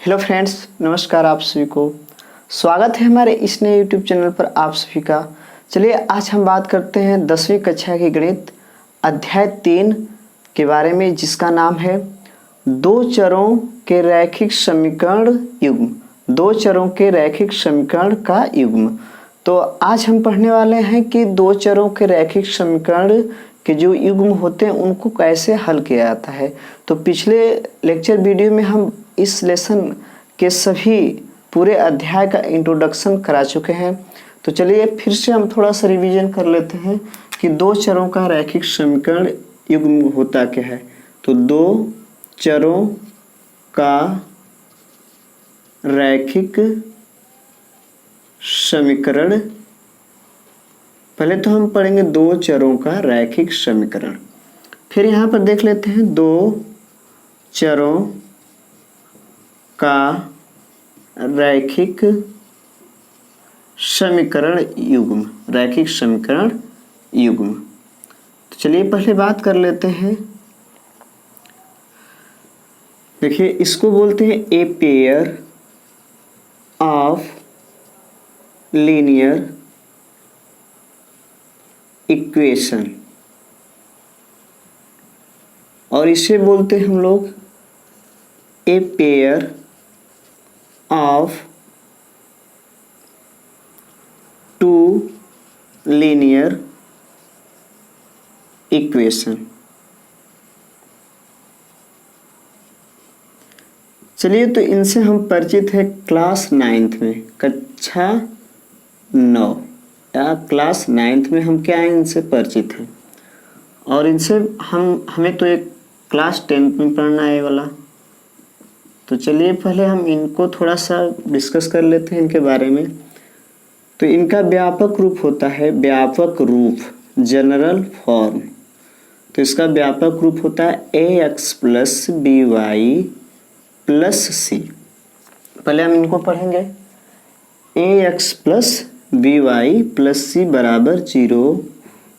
Hello friends, नमस्कार आप सभी को। स्वागत है हमारे इस नए यूट्यूब चैनल पर आप सभी का। चलिए आज हम बात करते हैं 10वीं कक्षा के गणित अध्याय 3 के बारे में, जिसका नाम है दो चरों के रैखिक समीकरण युग्म। दो चरों के रैखिक समीकरण का युग्म। तो आज हम पढ़ने वाले हैं कि दो चरों के रैखिक समीकरण के जो युग्म होते हैं उनको कैसे हल किया जाता है। तो पिछले लेक्चर वीडियो में हम इस लेसन के सभी पूरे अध्याय का इंट्रोडक्शन करा चुके हैं। तो चलिए फिर से हम थोड़ा सा रिवीजन कर लेते हैं कि दो चरों का रैखिक समीकरण युग्म होता क्या है। तो दो चरों का रैखिक समीकरण, पहले तो हम पढ़ेंगे दो चरों का रैखिक समीकरण। फिर यहाँ पर देख लेते हैं दो चरों का रैखिक समीकरण युग्म। रैखिक समीकरण युग्म, तो चलिए पहले बात कर लेते हैं। देखिए इसको बोलते हैं a pair of linear equation, और इसे बोलते हैं हम लोग a pair of two linear equation. चलिए तो इनसे हम परिचित हैं क्लास 9th में, कक्षा 9 या क्लास 9th में हम क्या है इनसे परिचित हैं। और इनसे हमें तो एक क्लास 10th में पढ़ना है ये वाला। तो चलिए पहले हम इनको थोड़ा सा डिस्कस कर लेते हैं इनके बारे में। तो इनका व्यापक रूप होता है, व्यापक रूप जनरल फॉर्म। तो इसका व्यापक रूप होता है ax plus B Y plus C. पहले हम इनको पढ़ेंगे। ax plus B Y plus C बराबर 0,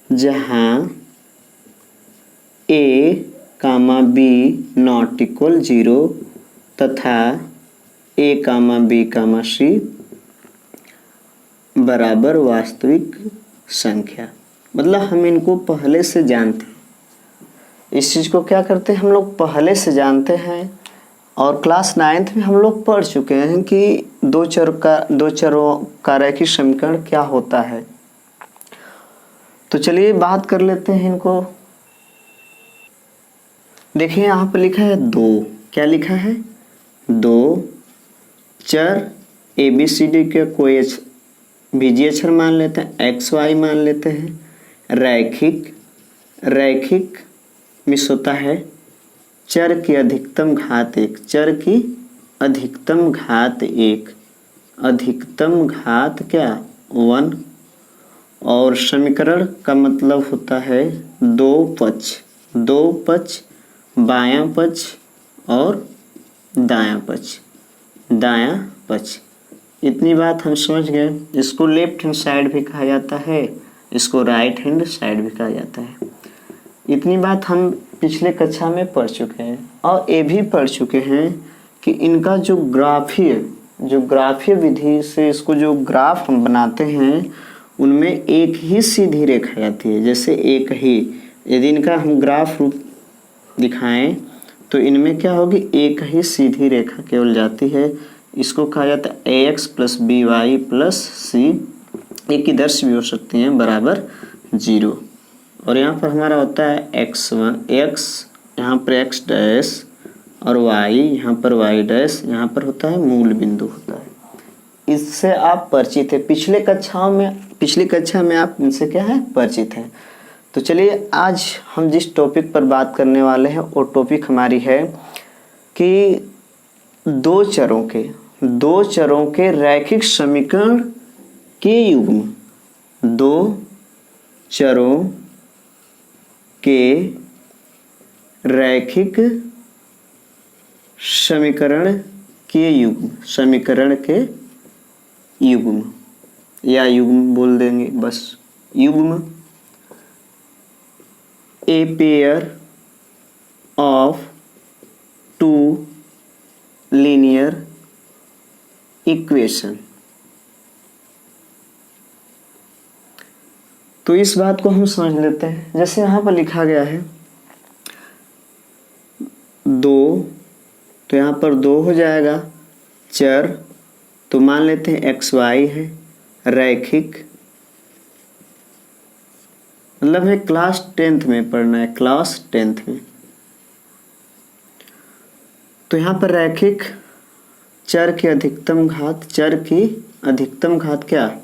जहाँ a comma b not equal 0 तथा a comma b comma c बराबर वास्तविक संख्या। मतलब हम इनको पहले से जानते हैं, इस चीज़ को क्या करते हैं हम लोग पहले से जानते हैं। और क्लास 9th में हम लोग पढ़ चुके हैं कि दो चरों का रैखिक समीकरण क्या होता है। तो चलिए बात कर लेते हैं इनको। देखिए यहाँ पर लिखा है दो, क्या लिखा है, दो चर ए बी सी डी के कोई बीजीय अक्षर मान लेते हैं, एक्स वाई मान लेते हैं। रैखिक, रैखिक मिस होता है चर की अधिकतम घात 1, चर की अधिकतम घात 1, अधिकतम घात क्या 1। और समीकरण का मतलब होता है दो पक्ष, दो पक्ष, बायां पक्ष और दायां पक्ष, दायां पक्ष। इतनी बात हम समझ गए। इसको लेफ्ट हैंड साइड भी कहा जाता है, इसको राइट हैंड साइड भी कहा जाता है। इतनी बात हम पिछले कक्षा में पढ़ चुके हैं। और ये भी पढ़ चुके हैं कि इनका जो ग्राफीय विधि से इसको जो ग्राफ हम बनाते हैं उनमें एक ही सीधी रेखा जाती है। जैसे एक ही, यदि इनका हम ग्राफ रूप दिखाएं तो इनमें क्या होगी, एक ही सीधी रेखा केवल जाती है। इसको कहा जाता है ax plus B Y plus C, एक इधर से भी हो सकती हैं, बराबर 0। और यहाँ पर हमारा होता है x1, x यहाँ पर x डैश और y यहाँ पर y डैश, यहाँ पर होता है मूल बिंदु होता है। इससे आप परिचित है, पिछली कक्षा में आप इनसे क्या है परिचित हैं। तो चलिए आज हम जिस टॉपिक पर बात करने वाले हैं वो टॉपिक हमारी है कि दो चरों के रैखिक समीकरण के युग्म। दो चरों के रैखिक समीकरण के युग्म, समीकरण के युग्म या युग्म बोल देंगे बस, युग्म। A pair of two linear equation. तो इस बात को हम समझ लेते हैं। जैसे यहाँ पर लिखा गया है 2, तो यहाँ पर 2 हो जाएगा। चर तो मान लेते हैं एक्स वाई है। रैखिक मतलब है क्लास 10th में पढ़ना है, क्लास 10th में। तो यहाँ पर रैखिक चर की अधिकतम घात, चर की अधिकतम घात क्या,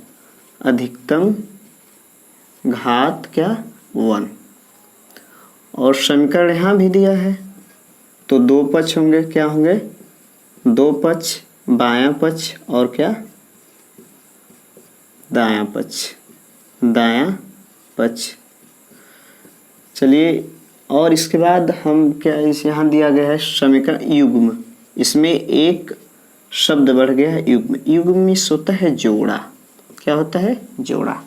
अधिकतम घात क्या 1। और समीकरण यहाँ भी दिया है, तो 2 पक्ष होंगे, क्या होंगे 2 पक्ष, बायां पक्ष और क्या दायां पक्ष, दायां पक्ष। चलिए, और इसके बाद हम क्या, इस यहाँ दिया गया है समीकरण युग्म। इसमें एक शब्द बढ़ गया है युग्म। युग्म में होता है जोड़ा, क्या होता है जोड़ा।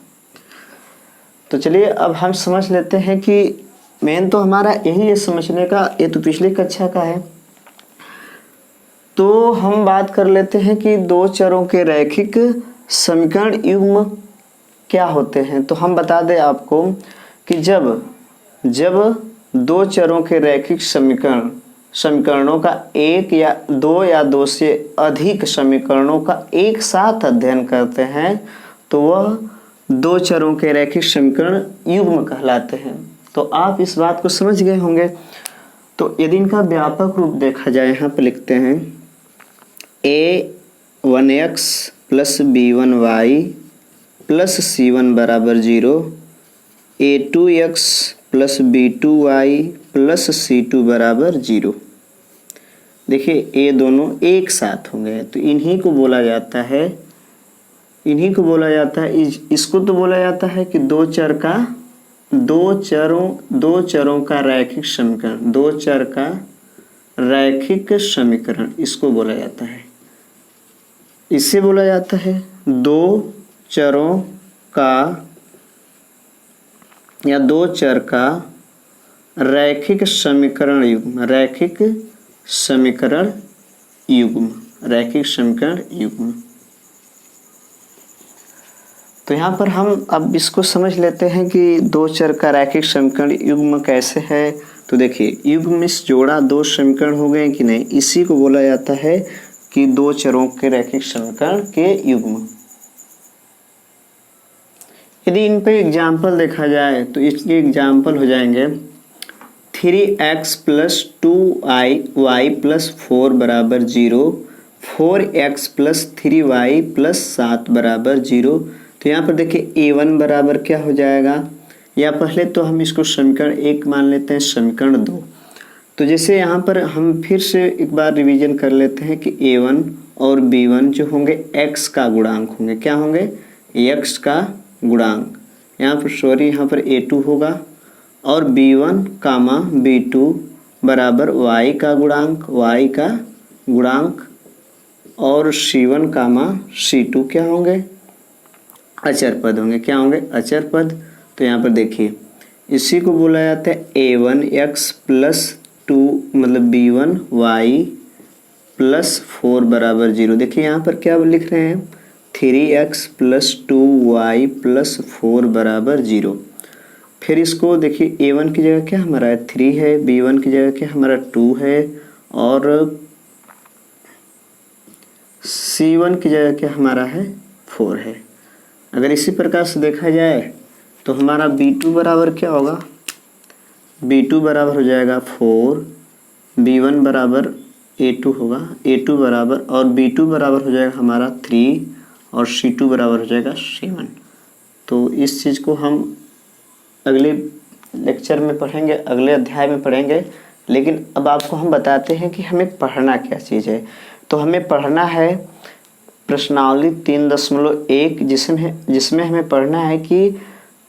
तो चलिए अब हम समझ लेते हैं कि मेन तो हमारा यही है समझने का, ये तो पिछली कक्षा का है। तो हम बात कर लेते हैं कि 2 चरों के रैखिक समीकरण युग्म क्या होते हैं। तो हम बता दें आपको कि जब 2 चरों के रैखिक समीकरणों का एक या 2 से अधिक समीकरणों का एक साथ अध्ययन करते हैं तो वह 2 चरों के रैखिक समीकरण युग्म कहलाते हैं। तो आप इस बात को समझ गए होंगे। तो यदि इनका व्यापक रूप देखा जाए, यहाँ पर लिखते हैं a1x plus b1y plus c1 बराबर 0, a2x plus b2y plus c2 बराबर 0। देखिए ये दोनों एक साथ होंगे, तो इन्हीं को बोला जाता है, इसको तो बोला जाता है कि 2 चरों का रैखिक समीकरण, 2 चर का रैखिक समीकरण इसको बोला जाता है। इसे बोला जाता है 2 चरों का या 2 चर का रैखिक समीकरण युग्म, रैखिक समीकरण युग्म। तो यहाँ पर हम अब इसको समझ लेते हैं कि 2 चर का रैखिक समीकरण युग्म कैसे है। तो देखिए युग्म में जोड़ा 2 समीकरण हो गए कि नहीं, इसी को बोला जाता है कि 2 चरों के रैखिक समीकरण के युग्म। यदि इन पे एग्जाम्पल देखा जाए तो इसके एग्जाम्पल हो जाएंगे 3x प्लस 2y प्लस 4 बराबर 0, 4x प्लस 3y प्लस 7 बराबर 0। तो यहाँ पर देखिए a1 बराबर क्या हो जाएगा, या पहले तो हम इसको समीकरण 1 मान लेते हैं, समीकरण 2। तो जैसे यहाँ पर हम फिर से एक बार रिवीजन कर लेते हैं कि a1 और b1 जो होंगे x का गुणांक होंगे, क्या होंगे x का गुणांक। यहाँ पर a2 होगा और b1 कामा b2 बराबर y का गुणांक और c1 कामा c2 क्या होंगे अचर पद होंगे, क्या होंगे अचर पद। तो यहाँ पर देखिए इसी को बोला जाता है a1x प्लस 2 मतलब b1y प्लस 4 बराबर 0। देखिए यहाँ पर क्या लिख रहे हैं 3x प्लस 2y प्लस 4 बराबर 0। फिर इसको देखिए a1 की जगह क्या हमारा है 3 है, b1 की जगह क्या हमारा 2 है और c1 की जगह क्या हमारा है 4 है। अगर इसी प्रकार से देखा जाए तो हमारा b2 बराबर क्या होगा, b2 बराबर हो जाएगा 4, b1 बराबर a2 होगा, a2 बराबर और b2 बराबर हो जाएगा हमारा 3 और c2 बराबर हो जाएगा 7। तो इस चीज़ को हम अगले लेक्चर में पढ़ेंगे, अगले अध्याय में पढ़ेंगे। लेकिन अब आपको हम बताते हैं कि हमें पढ़ना क्या चीज़ है। तो हमें पढ़ना है प्रश्नावली 3.1 जिसमें हमें पढ़ना है कि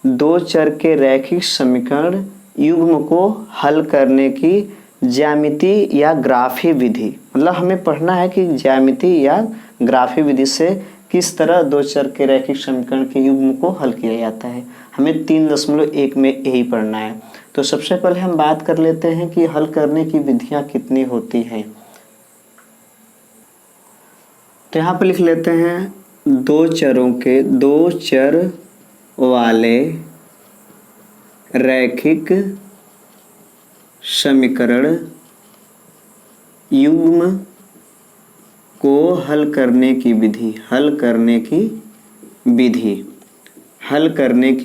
2 चर के रैखिक समीकरण युग्म को हल करने की ज्यामिति या ग्राफी विधि। मतलब हमें पढ़ना है कि ज्यामिति या ग्राफी विधि से किस तरह 2 चर के रैखिक समीकरण के युग्म को हल किया जाता है। हमें 3.1 में यही पढ़ना है। तो सबसे पहले हम बात कर लेते हैं कि हल करने की विधियां कितनी होती हैं। तो तो यहाँ पे लिख लेते हैं दो चर वाले रैखिक समीकरण युग्म को हल करने की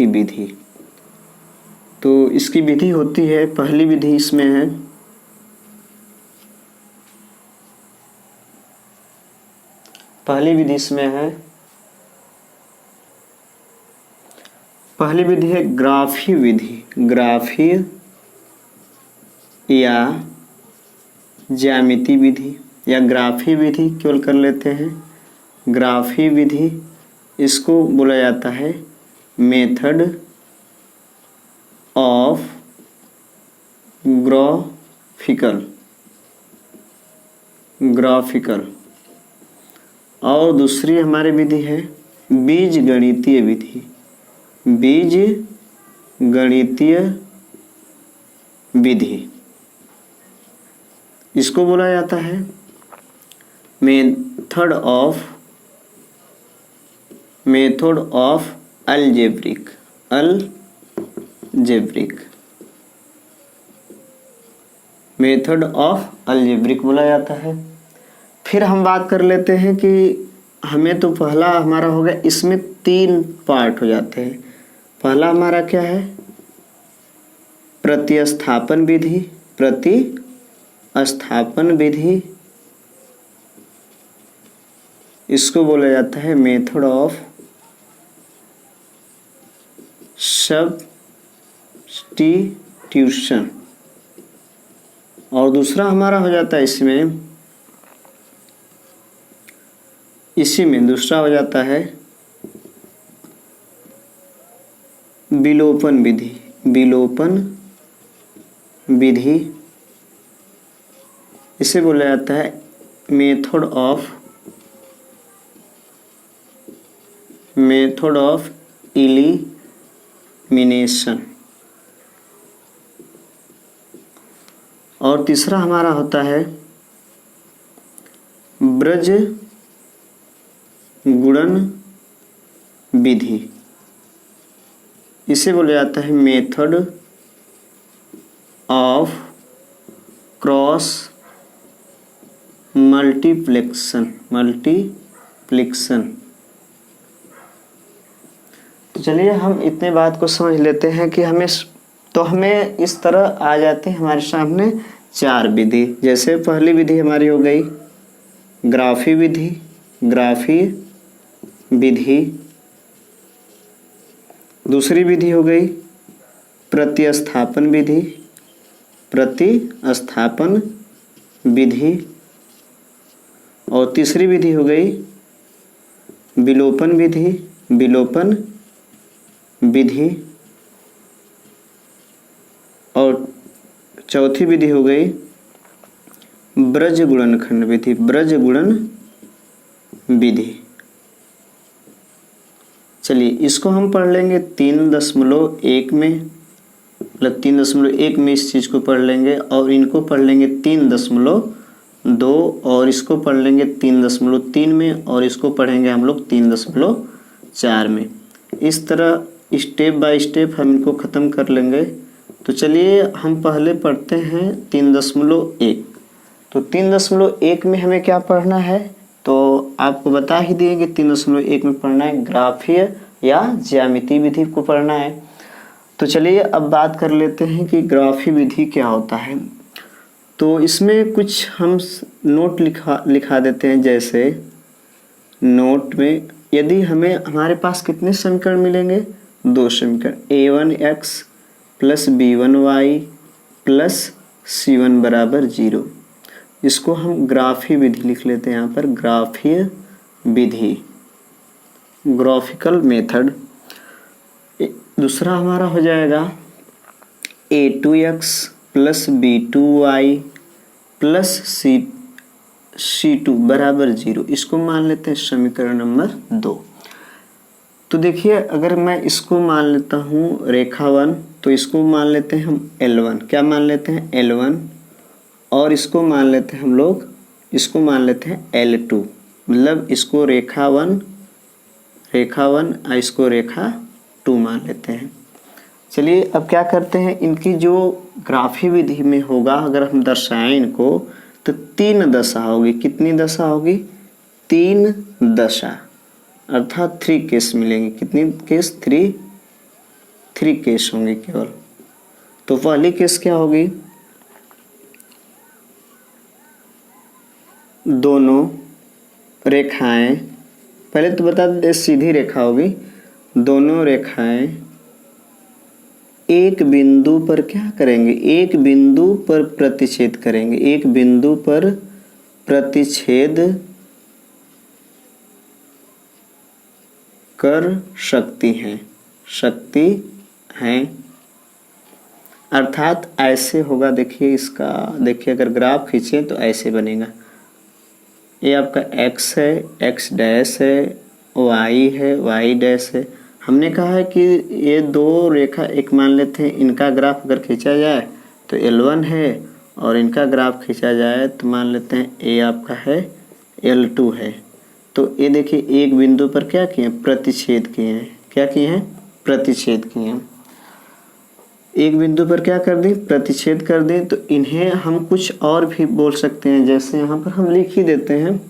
विधि। तो इसकी विधि होती है, पहली विधि इसमें है पहली विधि है ग्राफीय या ज्यामिति विधि या ग्राफीय विधि केवल कर लेते हैं। ग्राफीय विधि इसको बोला जाता है मेथड ऑफ ग्राफिकल। और दूसरी हमारी विधि है बीजगणितीय विधि। इसको बोला जाता है method of algebraic method of algebraic बोला जाता है। फिर हम बात कर लेते हैं कि हमें तो पहला हमारा हो गया, इसमें 3 पार्ट हो जाते हैं। पहला हमारा क्या है, प्रतिस्थापन विधि, इसको बोला जाता है मेथड ऑफ सब्स्टिट्यूशन। और दूसरा हमारा हो जाता है इसी में दूसरा हो जाता है विलोपन विधि। इसे बोला जाता है मेथड ऑफ एलिमिनेशन। और तीसरा हमारा होता है ब्रज गुणन विधि। इसे बोला जाता है मेथड ऑफ क्रॉस मल्टीप्लिकेशन। तो चलिए हम इतने बात को समझ लेते हैं कि हमें इस तरह आ जाते हैं हमारे सामने 4 विधि। जैसे पहली विधि हमारी हो गई ग्राफीय विधि। दूसरी विधि हो गई प्रतिस्थापन विधि। और तीसरी विधि हो गई विलोपन विधि। और चौथी विधि हो गई ब्रज गुणनखंड विधि। चलिए इसको हम पढ़ लेंगे 3.1 में, मतलब 3.1 में इस चीज़ को पढ़ लेंगे, और इनको पढ़ लेंगे 3.2, और इसको पढ़ लेंगे 3.3 में, और इसको पढ़ेंगे हम लोग 3.4 में। इस तरह स्टेप बाय स्टेप हम इनको ख़त्म कर लेंगे। तो चलिए हम पहले पढ़ते हैं 3.1। तो 3.1 में हमें क्या पढ़ना है, तो आपको बता ही दिए कि 3.1 में पढ़ना है ग्राफीय या ज्यामिति विधि को पढ़ना है। तो चलिए अब बात कर लेते हैं कि ग्राफीय विधि क्या होता है। तो इसमें कुछ हम नोट लिखा देते हैं। जैसे नोट में यदि हमारे पास कितने समीकरण मिलेंगे, 2 समीकरण, a1x + b1y + c1 = 0। इसको हम ग्राफीय विधि लिख लेते हैं। यहाँ पर ग्राफीय विधि, ग्राफिकल मेथड। दूसरा हमारा हो जाएगा a2x + b2y + c2 = 0। इसको मान लेते हैं समीकरण नंबर 2। तो देखिए अगर मैं इसको मान लेता हूँ रेखा 1, तो इसको मान लेते हैं हम L1। क्या मान लेते हैं? L1। और इसको मान लेते हैं हम लोग, इसको मान लेते हैं L2। मतलब इसको रेखा 1 और इसको रेखा 2 मान लेते हैं। चलिए अब क्या करते हैं, इनकी जो ग्राफी विधि में होगा अगर हम दर्शाएं इनको तो 3 दशा होगी। कितनी दशा होगी? 3 दशा, अर्थात 3 केस मिलेंगे। कितनी केस? 3 केस होंगे केवल। तो पहली केस क्या होगी? दोनों रेखाएं, पहले तो बता दें सीधी रेखा होगी। दोनों रेखाएं एक बिंदु पर क्या करेंगे? एक बिंदु पर प्रतिच्छेद करेंगे। एक बिंदु पर प्रतिच्छेद कर सकती हैं। अर्थात ऐसे होगा। देखिए इसका, देखिए अगर ग्राफ खींचे तो ऐसे बनेगा। ये आपका x है, x डैश है, y है, y डैश है। हमने कहा है कि ये 2 रेखा एक मान लेते हैं, इनका ग्राफ अगर खींचा जाए तो L1 है और इनका ग्राफ खींचा जाए तो मान लेते हैं ये आपका है L2 है। तो ये देखिए एक बिंदु पर क्या किए? प्रतिच्छेद किए हैं। क्या किए हैं? प्रतिच्छेद किए हैं। एक बिंदु पर क्या कर दें? प्रतिच्छेद कर दें। तो इन्हें हम कुछ और भी बोल सकते हैं, जैसे यहाँ पर हम लिख ही देते हैं।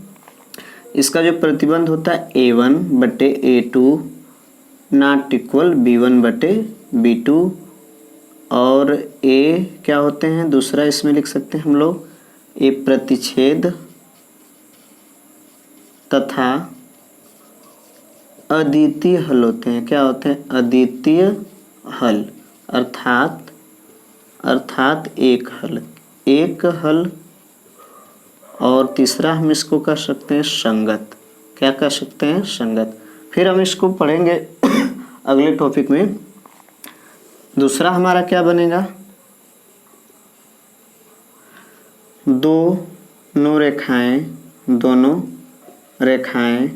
इसका जो प्रतिबंध होता है A1/A2 नॉट इक्वल B1/B2, और A क्या होते हैं? दूसरा इसमें लिख सकते हैं हम लोग, A प्रतिच्छेद तथा अद्वितीय हल होते हैं। क्या होते हैं? अद्वितीय हल, अर्थात एक हल। और तीसरा हम इसको कर सकते हैं संगत। क्या कर सकते हैं? संगत। फिर हम इसको पढ़ेंगे अगले टॉपिक में। दूसरा हमारा क्या बनेगा? दोनों रेखाएं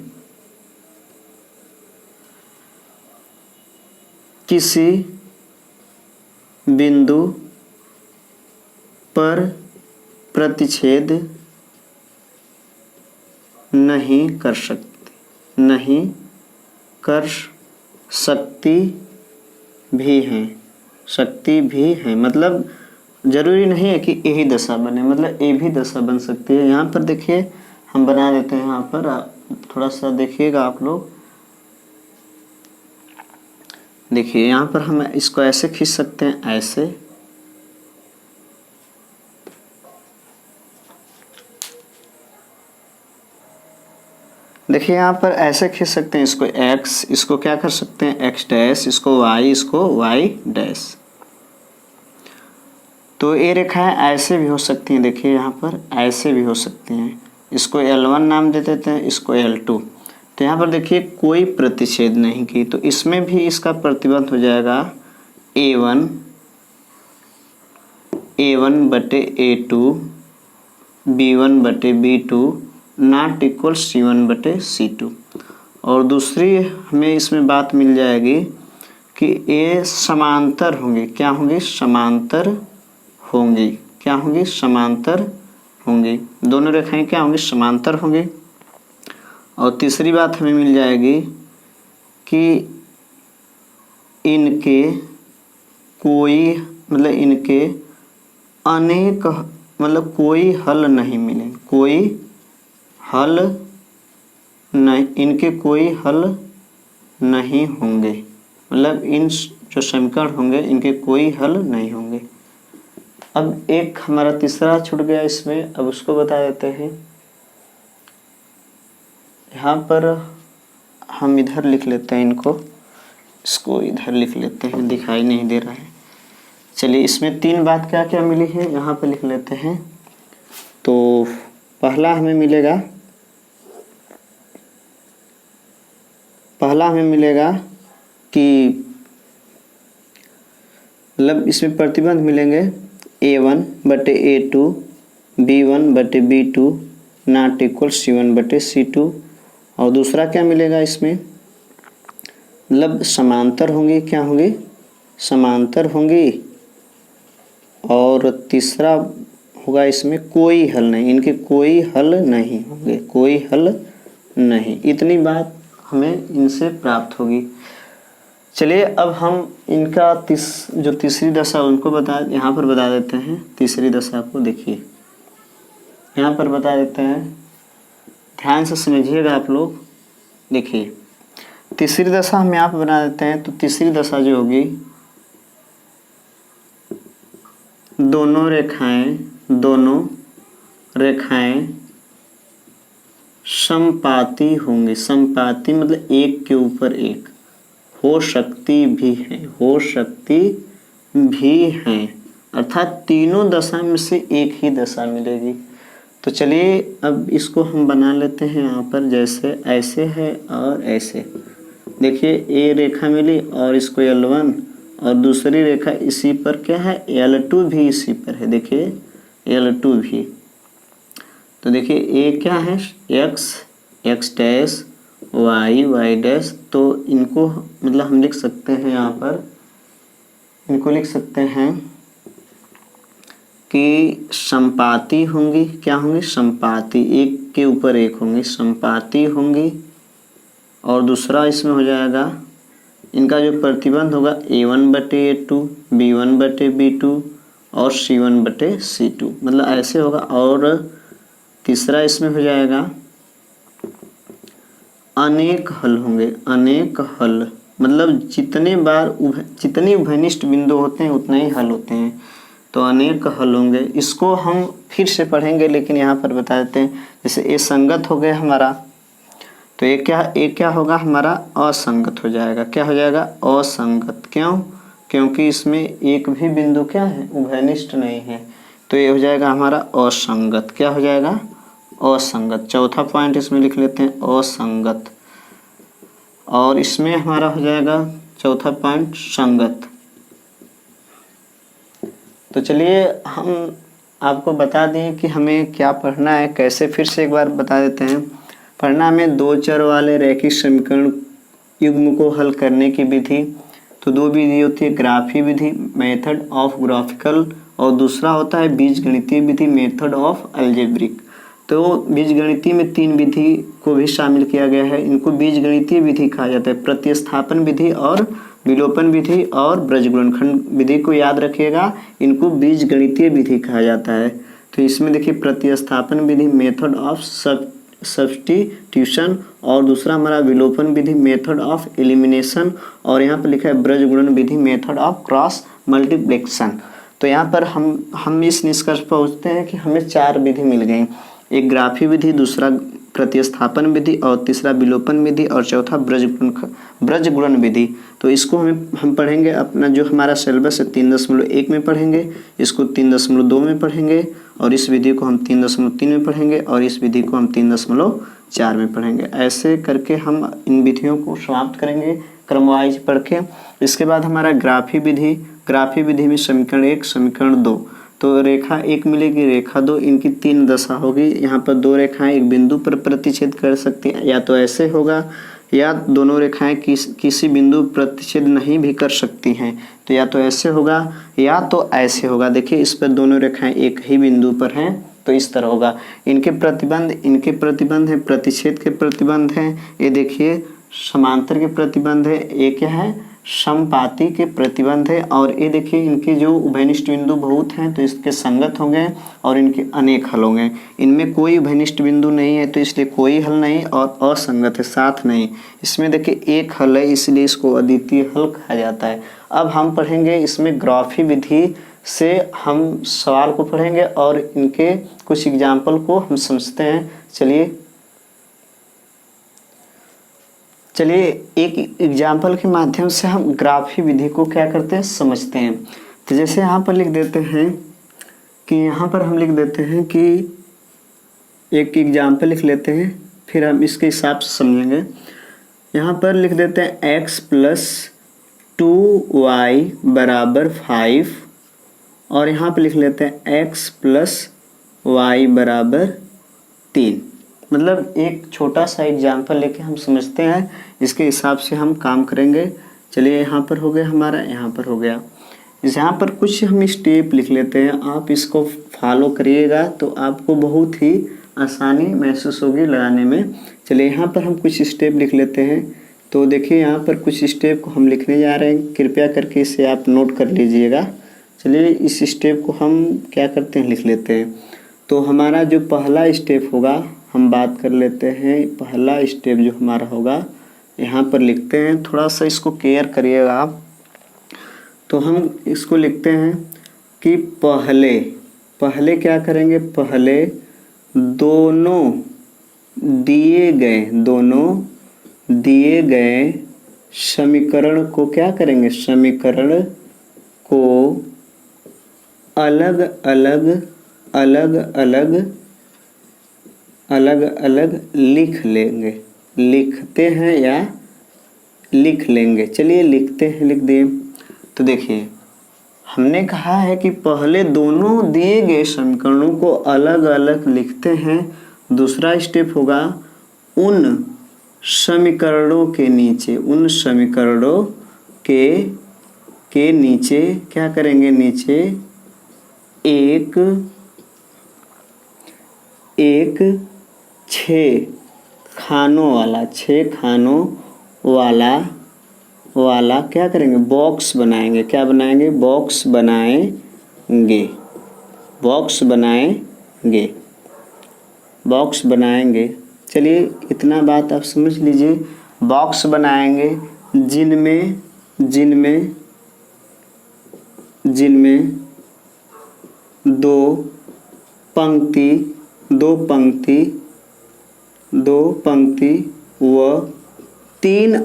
किसी बिंदु पर प्रतिच्छेद नहीं कर सकती भी हैं। मतलब जरूरी नहीं है कि यही दशा बने, मतलब ये भी दशा बन सकती है। यहाँ पर देखिए हम बना देते हैं। यहाँ पर थोड़ा सा देखिएगा आप लोग। देखिए यहाँ पर हम इसको ऐसे खींच सकते हैं, ऐसे। देखिए यहाँ पर ऐसे खींच सकते हैं इसको x, इसको क्या कर सकते हैं x डैश, इसको y, इसको y डैश। तो ये रेखाएं ऐसे भी हो सकती हैं। देखिए यहाँ पर ऐसे भी हो सकती हैं। इसको L1 नाम दे देते हैं, इसको L2। तो यहाँ पर देखिए कोई प्रतिच्छेद नहीं की, तो इसमें भी इसका प्रतिबंध हो जाएगा A1/A2 B1/B2 not equal C1/C2। और दूसरी हमें इसमें बात मिल जाएगी कि ये समांतर होंगे। क्या होंगे? समांतर होंगी। क्या होंगी? समांतर होंगी। दोनों रेखाएं क्या होंगी? समांतर होंगी। और तीसरी बात हमें मिल जाएगी कि इनके अनेक मतलब कोई हल नहीं मिलेंगे। इनके कोई हल नहीं होंगे। मतलब इन जो समीकरण होंगे इनके कोई हल नहीं होंगे। अब एक हमारा तीसरा छूट गया इसमें, अब उसको बता देते हैं। यहाँ पर हम इधर लिख लेते हैं इसको इधर लिख लेते हैं, दिखाई नहीं दे रहा है। चलिए इसमें 3 बात क्या क्या मिली है यहाँ पे लिख लेते हैं। तो पहला हमें मिलेगा कि मतलब इसमें प्रतिबंध मिलेंगे A1/A2 B1/B2 not equal C1/C2। और दूसरा क्या मिलेगा इसमें? मतलब समांतर होंगी। क्या होंगी? समांतर होंगी। और तीसरा होगा इसमें कोई हल नहीं, इनके कोई हल नहीं होंगे। कोई हल नहीं। इतनी बात हमें इनसे प्राप्त होगी। चलिए अब हम इनका जो तीसरी दशा उनको यहाँ पर बता देते हैं। तीसरी दशा को देखिए, यहाँ पर बता देते हैं, ध्यान से समझिएगा आप लोग। देखिए तीसरी दशा हम यहाँ पर बना देते हैं। तो तीसरी दशा जो होगी, दोनों रेखाएं समपाती होंगी। समपाती मतलब एक के ऊपर एक, हो सकती भी हैं, अर्थात तीनों दशा में से एक ही दशा मिलेगी। तो चलिए अब इसको हम बना लेते हैं यहाँ पर, जैसे ऐसे है और ऐसे। देखिए ए रेखा मिली और इसको L1, और दूसरी रेखा इसी पर क्या है, L2 भी इसी पर है। देखिए L2 भी। तो देखिए ए क्या है, x डैश, y डैश। तो इनको मतलब हम लिख सकते हैं यहाँ पर, इनको लिख सकते हैं कि समपाती होंगी। क्या होंगी, समपाती, एक के ऊपर एक होंगी, समपाती होंगी। और दूसरा इसमें हो जाएगा, इनका जो प्रतिबंध होगा A1/A2, B1/B2 और C1/C2, मतलब ऐसे होगा। और तीसरा इसमें हो जाएगा अनेक हल होंगे। अनेक हल मतलब जितनी उभयनिष्ठ बिंदु होते हैं उतने ही हल होते हैं। तो अनेक हल होंगे। इसको हम फिर से पढ़ेंगे, लेकिन यहाँ पर बता देते हैं। जैसे ए संगत हो गया हमारा, तो ये क्या होगा हमारा, असंगत हो जाएगा। क्या हो जाएगा, असंगत। क्यों, क्योंकि इसमें एक भी बिंदु क्या है, उभयनिष्ठ नहीं है। तो ये हो जाएगा हमारा असंगत। क्या हो जाएगा, असंगत। चौथा पॉइंट इसमें लिख लेते हैं, असंगत। और इसमें हमारा हो जाएगा चौथा पॉइंट, संगत। तो चलिए हम आपको बता दें कि हमें क्या पढ़ना है, कैसे, फिर से एक बार बता देते हैं। पढ़ना हमें दो चर वाले रैखिक समीकरण युग्म को हल करने की विधि। तो दो विधि होती है, graphy Vidhi, method of graphical, और दूसरा होता है बीजगणितीय विधि, मेथड ऑफ अलजेब्रिक। तो बीजगणितीय में तीन विधि को भी शामिल किया गया है। इनको बीजगणितीय विधि कहा जाता है। प्रतिस्थापन विधि और विलोपन विधि और ब्रजगुणनखंड विधि को याद रखिएगा, इनको बीजगणितीय विधि कहा जाता है। तो इसमें देखिए प्रतिस्थापन विधि, मेथड ऑफ सब्स्टिट्यूशन, और दूसरा हमारा विलोपन विधि, मेथड ऑफ एलिमिनेशन, और यहाँ पर लिखा है ब्रजगुणन विधि, मेथड ऑफ क्रॉस मल्टीप्लिकेशन। तो यहाँ पर हम इस निष्कर्ष पर पहुँचते हैं कि हमें चार विधि मिल गई। एक ग्राफी विधि, दूसरा प्रतिस्थापन विधि, और तीसरा विलोपन विधि, और चौथा ब्रजगुणन विधि। तो इसको हम पढ़ेंगे अपना जो हमारा सिलेबस है 3.1 में पढ़ेंगे, इसको 3.2 में पढ़ेंगे, और इस विधि को हम 3.3 में पढ़ेंगे, और इस विधि को हम 3.4 में पढ़ेंगे। ऐसे करके हम इन विधियों को समाप्त करेंगे क्रमवाइज पढ़ के। इसके बाद हमारा ग्राफी विधि में समीकरण 1, समीकरण 2। तो रेखा 1 मिलेगी, रेखा 2, इनकी तीन दशा होगी। यहाँ पर दो रेखाएं एक बिंदु पर प्रतिच्छेद कर सकती हैं, या तो ऐसे होगा, या दोनों रेखाएं किसी बिंदु प्रतिच्छेद नहीं भी कर सकती हैं। तो या तो ऐसे होगा या तो ऐसे होगा। देखिए इस पर दोनों रेखाएं एक ही बिंदु पर हैं, तो इस तरह होगा। इनके प्रतिबंध है, प्रतिच्छेद के प्रतिबंध हैं। ये देखिए समांतर के प्रतिबंध है, ये क्या है, समपाती के प्रतिबंध है। और ये देखिए इनके जो उभयनिष्ठ बिंदु बहुत हैं, तो इसके संगत होंगे, और इनके अनेक हल होंगे। इनमें कोई उभयनिष्ठ बिंदु नहीं है, तो इसलिए कोई हल नहीं, और असंगत है, साथ नहीं। इसमें देखिए एक हल है, इसलिए इसको अद्वितीय हल कहा जाता है। अब हम पढ़ेंगे इसमें ग्राफी विधि से हम सवाल को पढ़ेंगे, और इनके कुछ एग्जाम्पल को हम समझते हैं। चलिए एक एग्जाम्पल के माध्यम से हम ग्राफी विधि को क्या करते हैं, समझते हैं। तो जैसे यहाँ पर लिख देते हैं कि एक एग्जाम्पल लिख लेते हैं, फिर हम इसके हिसाब से समझेंगे। यहाँ पर लिख देते हैं x + 2y = 5, और यहाँ पर लिख लेते हैं x + y = 3। मतलब एक छोटा सा एग्जाम्पल लेके हम समझते हैं, इसके हिसाब से हम काम करेंगे। चलिए यहाँ पर हो गया हमारा, यहाँ पर हो गया। यहाँ पर कुछ हम स्टेप लिख लेते हैं, आप इसको फॉलो करिएगा तो आपको बहुत ही आसानी महसूस होगी लगाने में। चलिए यहाँ पर हम कुछ स्टेप लिख लेते हैं। तो देखिए यहाँ पर कुछ स्टेप को हम लिखने जा रहे हैं, कृपया करके इसे आप नोट कर लीजिएगा। चलिए इस स्टेप को हम क्या करते हैं, लिख लेते हैं। तो हमारा जो पहला स्टेप होगा हम बात कर लेते हैं। पहला स्टेप जो हमारा होगा यहाँ पर लिखते हैं, थोड़ा सा इसको केयर करिएगा आप। तो हम इसको लिखते हैं कि पहले क्या करेंगे, पहले दोनों दिए गए समीकरण को क्या करेंगे, समीकरण को अलग अलग लिख लेंगे। लिखते हैं या लिख लेंगे। चलिए लिखते हैं, लिख दिए। तो देखिए हमने कहा है कि पहले दोनों दिए गए समीकरणों को अलग अलग लिखते हैं। दूसरा स्टेप होगा उन समीकरणों के नीचे, उन समीकरणों के नीचे क्या करेंगे, नीचे एक 6 खानों वाला क्या करेंगे, बॉक्स बनाएंगे। क्या बनाएंगे, बॉक्स बनाएंगे। चलिए इतना बात आप समझ लीजिए। बॉक्स बनाएंगे जिनमें दो पंक्ति व 3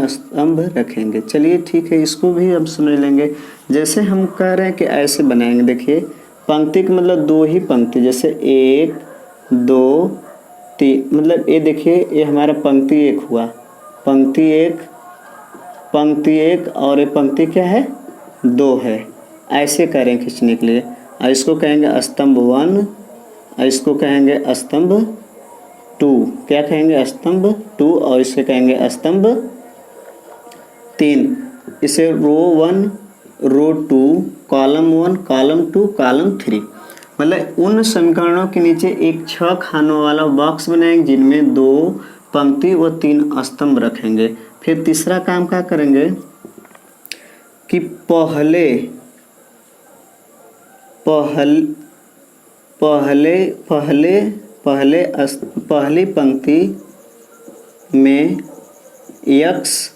स्तंभ रखेंगे। चलिए ठीक है, इसको भी अब समझ लेंगे। जैसे हम कह रहे हैं कि ऐसे बनाएंगे। देखिए पंक्ति का मतलब 2 ही पंक्ति, जैसे 1 2 3, मतलब ये देखिए ये हमारा पंक्ति 1 हुआ, पंक्ति एक और ये पंक्ति क्या है, 2 है। ऐसे करें खींचने के लिए। और इसको कहेंगे स्तंभ 1 और इसको कहेंगे स्तंभ 2। क्या कहेंगे, स्तंभ 2, और इसे कहेंगे स्तंभ 3। इसे रो 1 रो 2 कॉलम 1 कॉलम 2 कॉलम 3। मतलब उन समीकरणों के नीचे एक 6 खानों वाला बॉक्स बनाएंगे जिनमें 2 पंक्ति व 3 स्तंभ रखेंगे। फिर तीसरा काम क्या करेंगे कि पहली पंक्ति में x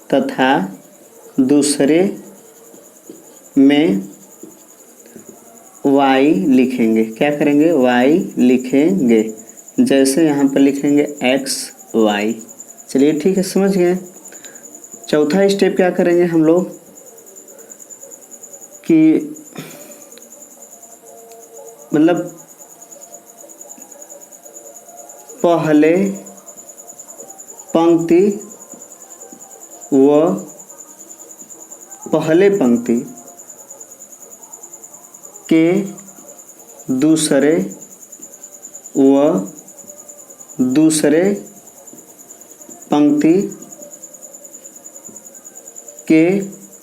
तथा दूसरे में y लिखेंगे। क्या करेंगे, y लिखेंगे। जैसे यहाँ पर लिखेंगे x y। चलिए ठीक है, समझ गए। चौथा स्टेप क्या करेंगे हम लोग कि मतलब पहले पंक्ति के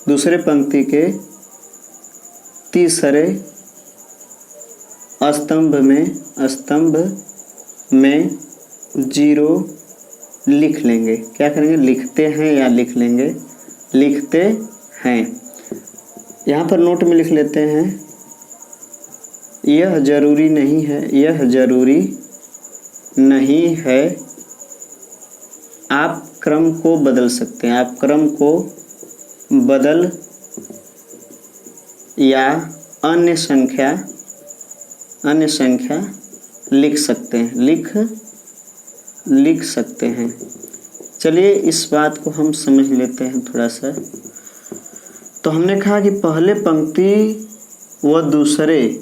दूसरे पंक्ति के तीसरे स्तंभ में 0 लिख लेंगे। क्या करेंगे, लिखते हैं या लिख लेंगे, लिखते हैं। यहाँ पर नोट में लिख लेते हैं, यह जरूरी नहीं है, आप क्रम को बदल सकते हैं। आप क्रम को बदल या अन्य संख्या लिख सकते हैं, लिख सकते हैं। चलिए इस बात को हम समझ लेते हैं थोड़ा सा। तो हमने कहा कि पहले पंक्ति व दूसरे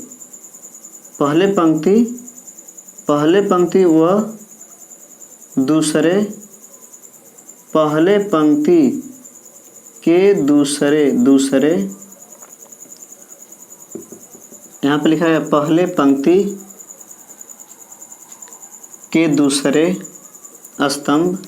पहले पंक्ति के दूसरे यहाँ पे लिखा है पहले पंक्ति के दूसरे स्तंभ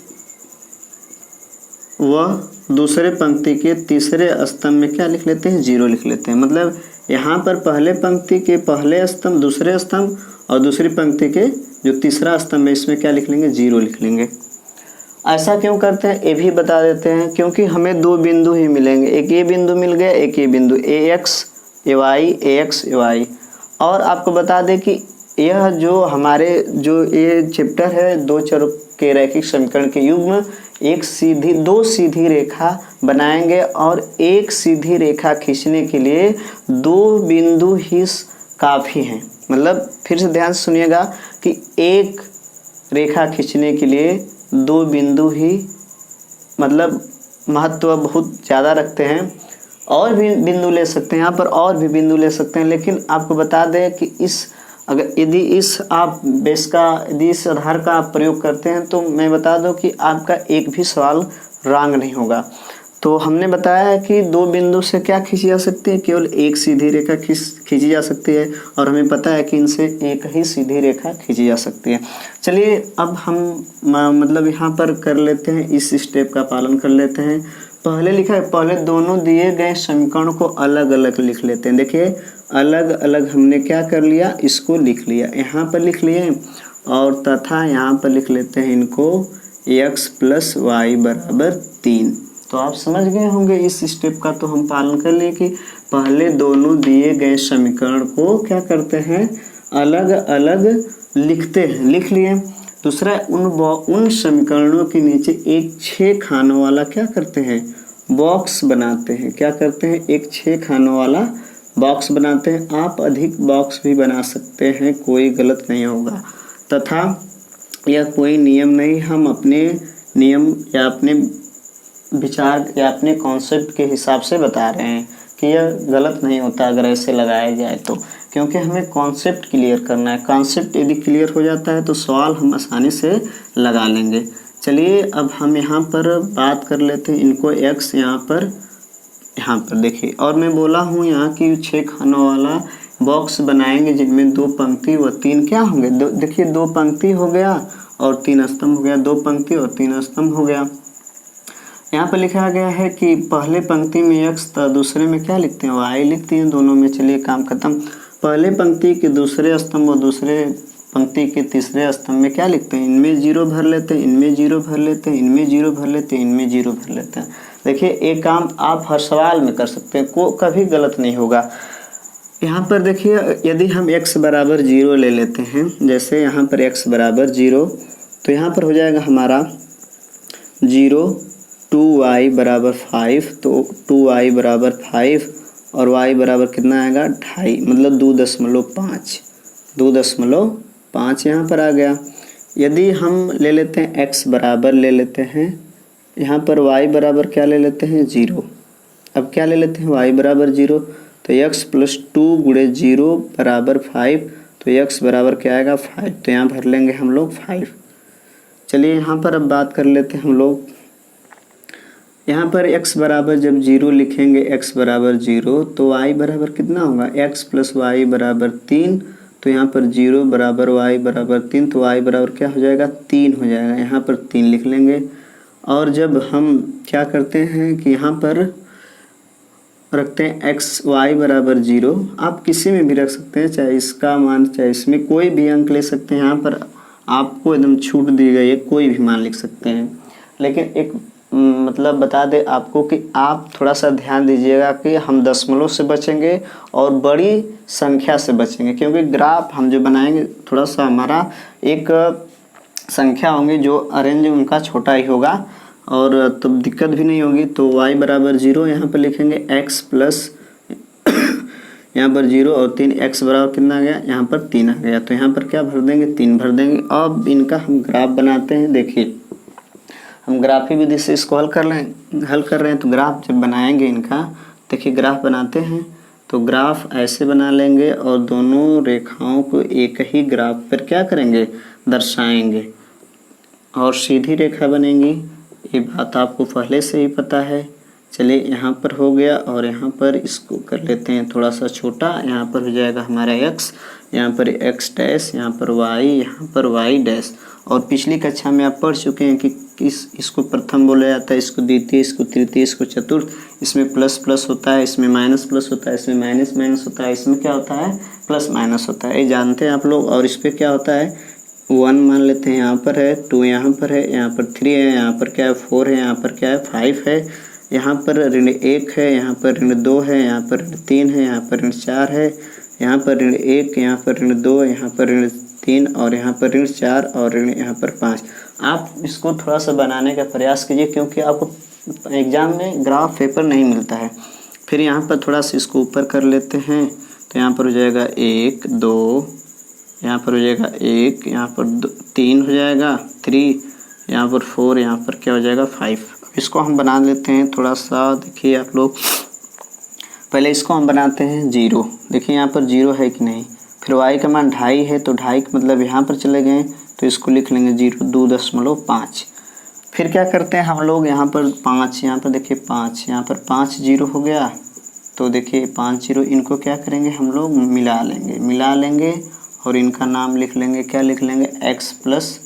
व दूसरे पंक्ति के तीसरे स्तंभ में क्या लिख लेते हैं, 0 लिख लेते हैं। मतलब यहाँ पर पहले पंक्ति के पहले स्तंभ, दूसरे स्तंभ और दूसरी पंक्ति के जो तीसरा स्तंभ है इसमें क्या लिख लेंगे, 0 लिख लेंगे। ऐसा क्यों करते हैं ये भी बता देते हैं, क्योंकि हमें दो बिंदु ही मिलेंगे, एक ये बिंदु मिल गया, एक ये बिंदु ax ay। और आपको बता दें कि यह जो हमारे जो ये चैप्टर है दो चरों के रैखिक समीकरण के युग्म, दो सीधी रेखा बनाएंगे और एक सीधी रेखा खींचने के लिए दो बिंदु ही काफ़ी हैं। मतलब फिर से ध्यान से सुनिएगा कि एक रेखा खींचने के लिए दो बिंदु ही मतलब महत्व बहुत ज़्यादा रखते हैं। और भी बिंदु ले सकते हैं यहाँ पर, और भी बिंदु ले सकते हैं, लेकिन आपको बता दें कि यदि इस आधार का आप प्रयोग करते हैं तो मैं बता दूं कि आपका एक भी सवाल रॉन्ग नहीं होगा। तो हमने बताया है कि दो बिंदु से क्या खींची जा सकती है, केवल एक सीधी रेखा खींची जा सकती है, और हमें पता है कि इनसे एक ही सीधी रेखा खींची जा सकती है। चलिए अब हम मतलब यहाँ पर कर लेते हैं, इस स्टेप का पालन कर लेते हैं। पहले लिखा है, पहले दोनों दिए गए समीकरण को अलग अलग लिख लेते हैं। देखिए अलग अलग हमने क्या कर लिया, इसको लिख लिया, यहाँ पर लिख लिए और तथा यहाँ पर लिख लेते हैं इनको x + y = 3। तो आप समझ गए होंगे इस स्टेप का तो हम पालन कर लिए कि पहले दोनों दिए गए समीकरण को क्या करते हैं, अलग अलग लिखते हैं, लिख लिए। दूसरा उन समीकरणों के नीचे एक 6 खानों वाला क्या करते हैं, बॉक्स बनाते हैं। क्या करते हैं, एक 6 खानों वाला बॉक्स बनाते हैं। आप अधिक बॉक्स भी बना सकते हैं, कोई गलत नहीं होगा। तथा यह कोई नियम नहीं, हम अपने नियम या अपने विचार या अपने कॉन्सेप्ट के हिसाब से बता रहे हैं कि यह गलत नहीं होता अगर ऐसे लगाया जाए तो, क्योंकि हमें कॉन्सेप्ट क्लियर करना है। कॉन्सेप्ट यदि क्लियर हो जाता है तो सवाल हम आसानी से लगा लेंगे। चलिए अब हम यहाँ पर बात कर लेते हैं इनको x यहाँ पर देखिए, और मैं बोला हूँ यहाँ कि 6 खानों वाला बॉक्स बनाएंगे जिनमें 2 पंक्ति व 3 क्या होंगे, देखिए 2 पंक्ति हो गया और 3 स्तंभ हो गया, 2 पंक्ति और 3 स्तंभ हो गया। यहाँ पर लिखा गया है कि पहले पंक्ति में x था, दूसरे में क्या लिखते हैं, y लिखते हैं दोनों में। चलिए काम खत्म। पहले पंक्ति के दूसरे स्तंभ और दूसरे पंक्ति के तीसरे स्तंभ में क्या लिखते हैं, इनमें 0 भर लेते हैं, इनमें 0 भर लेते हैं, इनमें 0 भर लेते हैं, इनमें 0 भर लेते हैं। देखिए एक काम आप हर सवाल में कर सकते हैं, कभी गलत नहीं होगा। यहाँ पर देखिए यदि हम x = 0 ले लेते हैं, जैसे यहाँ पर x = 0, तो यहाँ पर हो जाएगा हमारा 0, 2y = 5, तो 2y = 5 और y बराबर कितना आएगा 2.5, मतलब 2.5 यहाँ पर आ गया। यदि हम ले लेते हैं x बराबर ले लेते हैं, यहाँ पर y बराबर क्या ले लेते हैं 0। अब क्या ले लेते हैं y बराबर 0, तो x + 2 × 0 = 5, तो x बराबर क्या आएगा 5, तो यहाँ भर लेंगे हम लोग 5। चलिए यहाँ पर अब बात कर लेते हैं हम लोग, यहाँ पर x बराबर जब 0 लिखेंगे, x बराबर 0, तो y बराबर कितना होगा, x + y = 3, तो यहाँ पर 0 बराबर y बराबर 3, तो y बराबर क्या हो जाएगा 3 हो जाएगा, यहाँ पर 3 लिख लेंगे। और जब हम क्या करते हैं कि यहाँ पर रखते हैं x y = 0, आप किसी में भी रख सकते हैं, चाहे इसका मान चाहे इसमें कोई भी अंक ले सकते हैं। यहाँ पर आपको एकदम छूट दी गई है, कोई भी मान लिख सकते हैं। लेकिन एक मतलब बता दें आपको कि आप थोड़ा सा ध्यान दीजिएगा कि हम दशमलव से बचेंगे और बड़ी संख्या से बचेंगे, क्योंकि ग्राफ हम जो बनाएंगे थोड़ा सा हमारा एक संख्या होंगी जो अरेंज उनका छोटा ही होगा और तब दिक्कत भी नहीं होगी। तो y = 0 यहाँ पर लिखेंगे, x प्लस यहाँ पर 0 और 3, x बराबर कितना आ गया, यहाँ पर 3 आ गया, तो यहाँ पर क्या भर देंगे 3 भर देंगे। अब इनका हम ग्राफ बनाते हैं। देखिए हम ग्राफी विधि से इसको हल कर रहे हैं, तो ग्राफ जब बनाएंगे इनका, देखिए ग्राफ बनाते हैं तो ग्राफ ऐसे बना लेंगे और दोनों रेखाओं को एक ही ग्राफ पर क्या करेंगे, दर्शाएंगे और सीधी रेखा बनेंगी। ये बात आपको पहले से ही पता है। चलिए यहाँ पर हो गया और यहाँ पर इसको कर लेते हैं थोड़ा सा छोटा, यहाँ पर हो जाएगा हमारा x, यहाँ पर x डैश, यहाँ पर y, यहाँ पर y डैश। और पिछली कक्षा में आप पढ़ चुके हैं कि इसको प्रथम बोला जाता है, इसको द्वितीय, इसको तृतीय, इसको चतुर्थ। इसमें प्लस प्लस होता है, इसमें माइनस प्लस होता है, इसमें माइनस माइनस होता है, इसमें क्या होता है प्लस माइनस होता है, ये जानते हैं आप लोग। और इस पर क्या होता है 1 मान लेते हैं, यहाँ पर है 2, यहाँ पर है, यहाँ पर 3 है, यहाँ पर क्या है 4 है, यहाँ पर क्या है 5 है, यहाँ पर ऋण 1 है, यहाँ पर ऋण 2 है, यहाँ पर ऋण 3 है, यहाँ पर ऋण 4 है, यहाँ पर ऋण 1, यहाँ पर ऋण 2, यहाँ पर ऋण 3 और यहाँ पर ऋण 4 और ऋण यहाँ पर 5। आप इसको थोड़ा सा बनाने का प्रयास कीजिए, क्योंकि आपको एग्जाम में ग्राफ पेपर नहीं मिलता है। फिर यहाँ पर थोड़ा सा इसको ऊपर कर लेते हैं, तो यहाँ पर हो जाएगा 1 2, यहाँ पर हो जाएगा 1, यहाँ पर 3 हो जाएगा 3, यहाँ पर 4, यहाँ पर क्या हो जाएगा 5। अब इसको हम बना लेते हैं थोड़ा सा, देखिए आप लोग। पहले इसको हम बनाते हैं 0, देखिए यहाँ पर 0 है कि नहीं। फिर y का मान 2.5 है, तो 2.5 का मतलब यहाँ पर चले गए, तो इसको लिख लेंगे 0.2.5। फिर क्या करते हैं हम लोग, यहाँ पर 5, यहाँ पर देखिए 5, यहाँ पर 5 0 हो गया, तो देखिए 5 0, इनको क्या करेंगे हम लोग मिला लेंगे और इनका नाम लिख लेंगे, क्या लिख लेंगे x +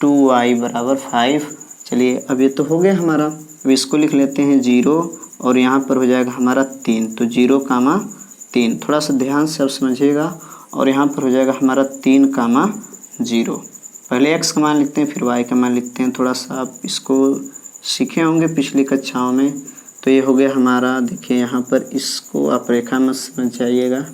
2y = 5। चलिए अब ये तो हो गया हमारा। अब इसको लिख लेते हैं 0 और यहाँ पर हो जाएगा हमारा 3, तो 0,3, थोड़ा सा ध्यान से अब समझिएगा। और यहाँ पर हो जाएगा हमारा 3,0। पहले x का मान लिखते हैं, फिर y का मान लिखते हैं। थोड़ा सा आप इसको सीखे होंगे पिछली कक्षाओं में। तो ये हो गया हमारा, देखिए यहाँ पर इसको आप रेखा में समझ जाइएगा।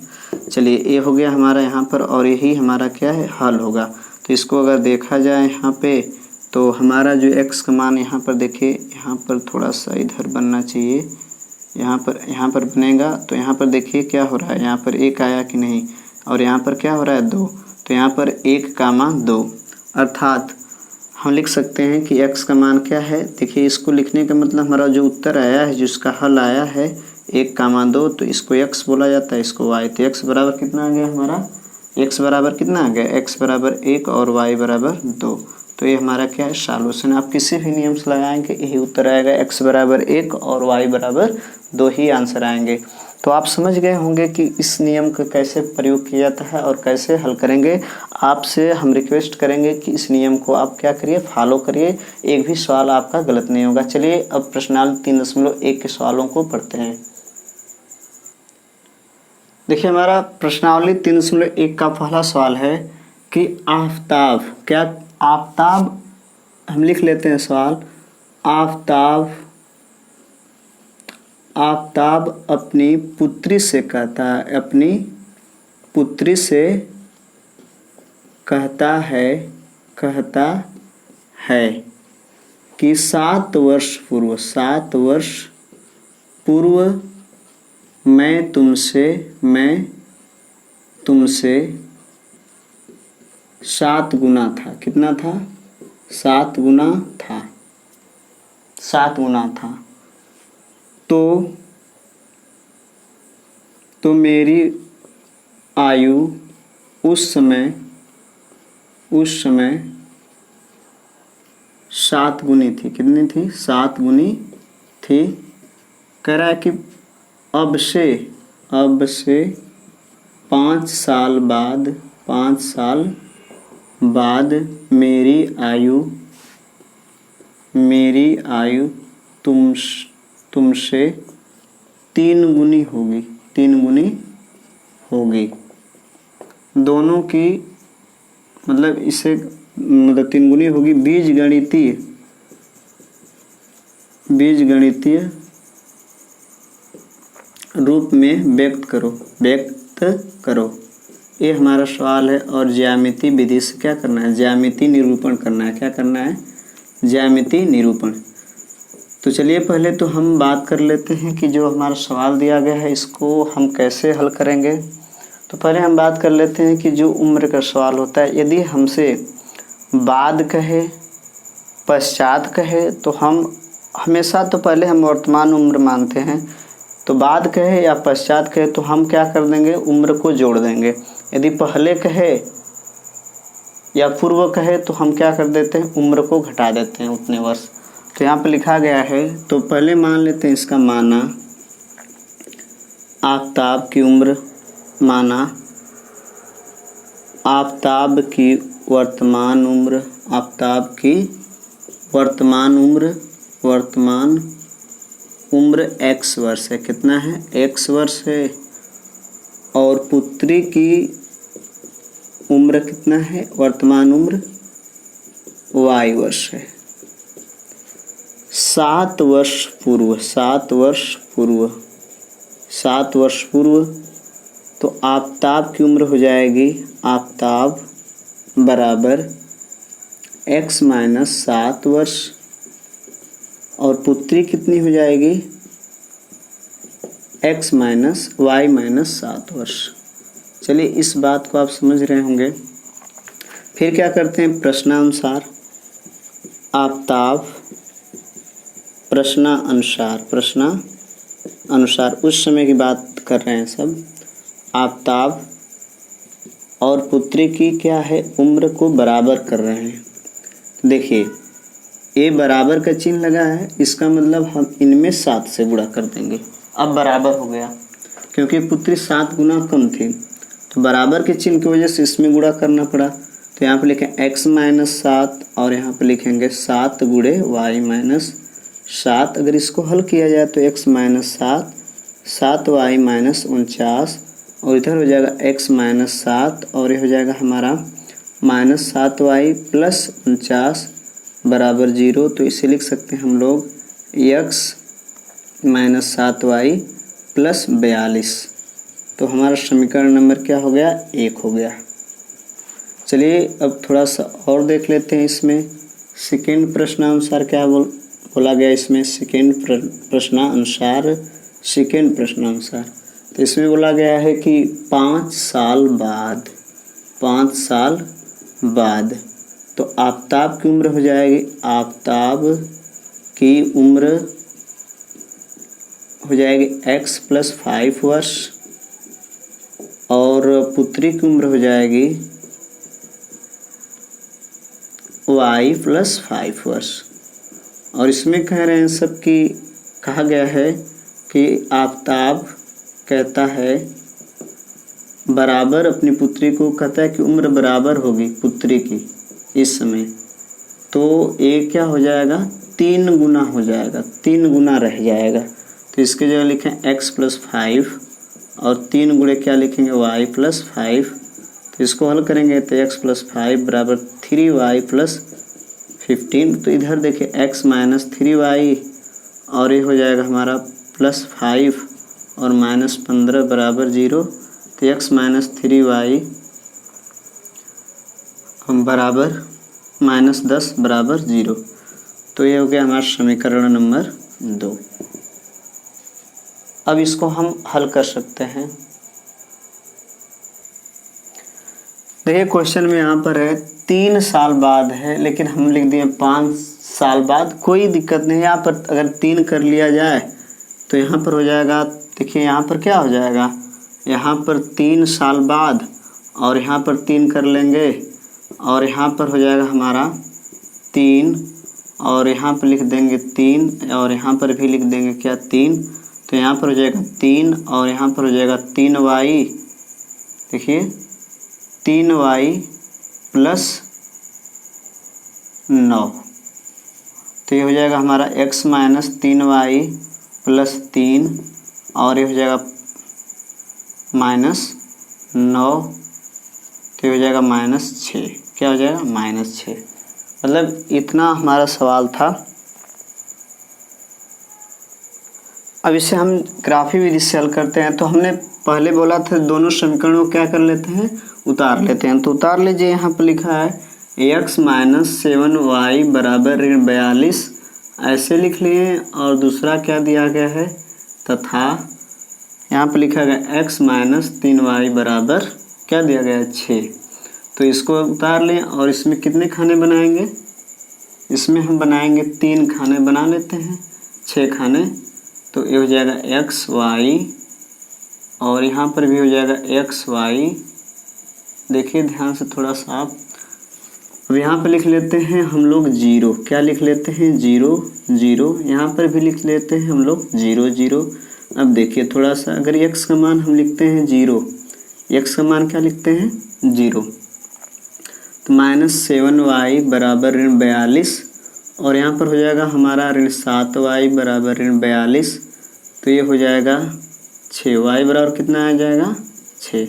चलिए ये हो गया हमारा यहाँ पर, और यही हमारा क्या है हल होगा। तो इसको अगर देखा जाए यहाँ पे, तो हमारा जो x का मान यहाँ पर देखिए, यहाँ पर थोड़ा सा इधर बनना चाहिए, यहाँ पर बनेगा। तो यहाँ पर देखिए क्या हो रहा है, यहाँ पर 1 आया कि नहीं, और यहाँ पर क्या हो रहा है 2, तो यहाँ पर 1,2, अर्थात हम लिख सकते हैं कि x का मान क्या है। देखिए इसको लिखने का मतलब हमारा जो उत्तर आया है, जिसका हल आया है 1,2, तो इसको x बोला जाता है, इसको y। तो x बराबर कितना आ गया हमारा, x बराबर कितना आ गया, x बराबर 1 और y बराबर 2। तो ये हमारा क्या है सॉल्यूशन। आप किसी भी नियम से लगाएंगे यही उत्तर आएगा, x बराबर 1 और y बराबर 2 ही आंसर आएंगे। तो आप समझ गए होंगे कि इस नियम का कैसे प्रयोग किया जाता है और कैसे हल करेंगे। आपसे हम रिक्वेस्ट करेंगे कि इस नियम को आप क्या करिए, फॉलो करिए, एक भी सवाल आपका गलत नहीं होगा। चलिए अब प्रश्नावली 3.1 के सवालों को पढ़ते हैं। देखिए हमारा प्रश्नावली 3.1 का पहला सवाल है कि आफताब, क्या आफताब, हम लिख लेते हैं सवाल, आफताब अपनी पुत्री से कहता है, अपनी पुत्री से कहता है कि 7 वर्ष पूर्व मैं तुमसे 7 गुना था। कितना था, 7 गुना था, 7 गुना था। तो मेरी आयु उस समय 7 गुनी थी। कितनी थी, 7 गुनी थी। कह रहा है कि अब से 5 साल बाद मेरी आयु तुमसे 3 गुनी होगी। दोनों की मतलब इसे 3 गुनी होगी। बीजगणितीय रूप में व्यक्त करो। ये हमारा सवाल है। और ज्यामिति विधि से क्या करना है, ज्यामिति निरूपण करना है। क्या करना है, ज्यामिति निरूपण। तो चलिए पहले तो हम बात कर लेते हैं कि जो हमारा सवाल दिया गया है इसको हम कैसे हल करेंगे। तो पहले हम बात कर लेते हैं कि जो उम्र का सवाल होता है, यदि हमसे बाद कहे, पश्चात कहे, तो हम हमेशा तो पहले हम वर्तमान उम्र मानते हैं। तो बाद कहे या पश्चात कहे तो हम क्या कर देंगे, उम्र को जोड़ देंगे। यदि पहले कहे या पूर्व कहे तो हम क्या कर देते हैं, उम्र को घटा देते हैं उतने वर्ष। तो यहाँ पे लिखा गया है, तो पहले मान लेते हैं इसका माना आफताब की उम्र, माना आफताब की वर्तमान उम्र, आफताब की वर्तमान उम्र x वर्ष है। कितना है? x वर्ष है। और पुत्री की उम्र कितना है? वर्तमान उम्र y वर्ष है। 7 वर्ष पूर्व तो आफताब की उम्र हो जाएगी, आफताब बराबर x माइनस 7 वर्ष, और पुत्री कितनी हो जाएगी? x माइनस वाई माइनस 7 वर्ष। चलिए इस बात को आप समझ रहे होंगे। फिर क्या करते हैं? प्रश्नानुसार आफताब प्रश्नानुसार उस समय की बात कर रहे हैं सब। आफताब और पुत्री की क्या है? उम्र को बराबर कर रहे हैं। देखिए ये बराबर का चिन्ह लगा है, इसका मतलब हम इनमें 7 से गुणा कर देंगे। अब बराबर हो गया क्योंकि पुत्री 7 गुना कम थी, तो बराबर के चिन्ह की वजह से इसमें गुणा करना पड़ा। तो यहाँ पे लिखें x माइनस 7 और यहाँ पे लिखेंगे 7 गुणे y माइनस 7। अगर इसको हल किया जाए तो x माइनस 7 y माइनस 49, और इधर हो जाएगा x माइनस 7 और ये हो जाएगा हमारा माइनस 7y प्लस 49 बराबर 0। तो इसे लिख सकते हैं हम लोग x माइनस 7y प्लस 42। तो हमारा समीकरण नंबर क्या हो गया? 1 हो गया। चलिए अब थोड़ा सा और देख लेते हैं। इसमें सेकेंड प्रश्नानुसार क्या बोला गया? इसमें सेकेंड प्रश्नानुसार तो इसमें बोला गया है कि 5 साल बाद तो आफताब की उम्र हो जाएगी, आफताब की उम्र हो जाएगी x प्लस 5 वर्ष, और पुत्री की उम्र हो जाएगी y प्लस 5 वर्ष। और इसमें कह रहे हैं सब कि कहा गया है कि आफताब कहता है बराबर अपनी पुत्री को, कहता है कि उम्र बराबर होगी पुत्री की इस समय। तो ये क्या हो जाएगा? 3 गुना हो जाएगा, 3 गुना रह जाएगा। तो इसके जगह लिखें x प्लस 5 और 3 गुणे क्या लिखेंगे? y plus 5। तो इसको हल करेंगे तो x प्लस 5 बराबर 3y प्लस 15। तो इधर देखिए x माइनस 3y और ये हो जाएगा हमारा प्लस 5 और माइनस 15 बराबर 0। तो x माइनस 3y बराबर माइनस 10 बराबर 0। तो ये हो गया हमारा समीकरण नंबर 2। अब इसको हम हल कर सकते हैं। देखिए क्वेश्चन में यहाँ पर है 3 साल बाद है, लेकिन हम लिख दिए 5 साल बाद। कोई दिक्कत नहीं, यहाँ पर अगर 3 कर लिया जाए तो यहाँ पर हो जाएगा। देखिए यहाँ पर क्या हो जाएगा? यहाँ पर 3 साल बाद और यहाँ पर 3 कर लेंगे और यहाँ पर हो जाएगा हमारा 3 और यहाँ पर लिख देंगे 3 और यहाँ पर भी लिख देंगे क्या? 3। तो यहाँ पर हो जाएगा 3 और यहाँ पर हो जाएगा 3y। देखिए 3y प्लस 9। तो ये हो जाएगा हमारा x माइनस 3y प्लस 3 और ये हो जाएगा माइनस 9। तो ये हो जाएगा माइनस 6। क्या हो जाएगा? माइनस 6। मतलब इतना हमारा सवाल था। अब इसे हम ग्राफी विधि से हल करते हैं। तो हमने पहले बोला था दोनों समीकरणों को क्या कर लेते हैं? उतार लेते हैं। तो उतार लीजिए। यहाँ पर लिखा है x माइनस 7y बराबर ऋण 42, ऐसे लिख लिए। और दूसरा क्या दिया गया है? तथा यहाँ पर लिखा गया x माइनस 3y बराबर क्या दिया गया है? 6। तो इसको उतार लें और इसमें कितने खाने बनाएंगे? इसमें हम बनाएंगे 3 खाने बना लेते हैं, 6 खाने। तो ये हो जाएगा x y और यहाँ पर भी हो जाएगा x y। देखिए ध्यान से थोड़ा सा आप। अब यहाँ पर लिख लेते हैं हम लोग 0। क्या लिख लेते हैं? 0 0। यहाँ पर भी लिख लेते हैं हम लोग 0 0। अब देखिए थोड़ा सा, अगर x का मान हम लिखते हैं 0, x का मान क्या लिखते हैं? 0। तो माइनस 7y बराबर ऋण 42 और यहाँ पर हो जाएगा हमारा ऋण 7y बराबर ऋण 42, तो ये हो जाएगा 6y बराबर कितना आ जाएगा 6,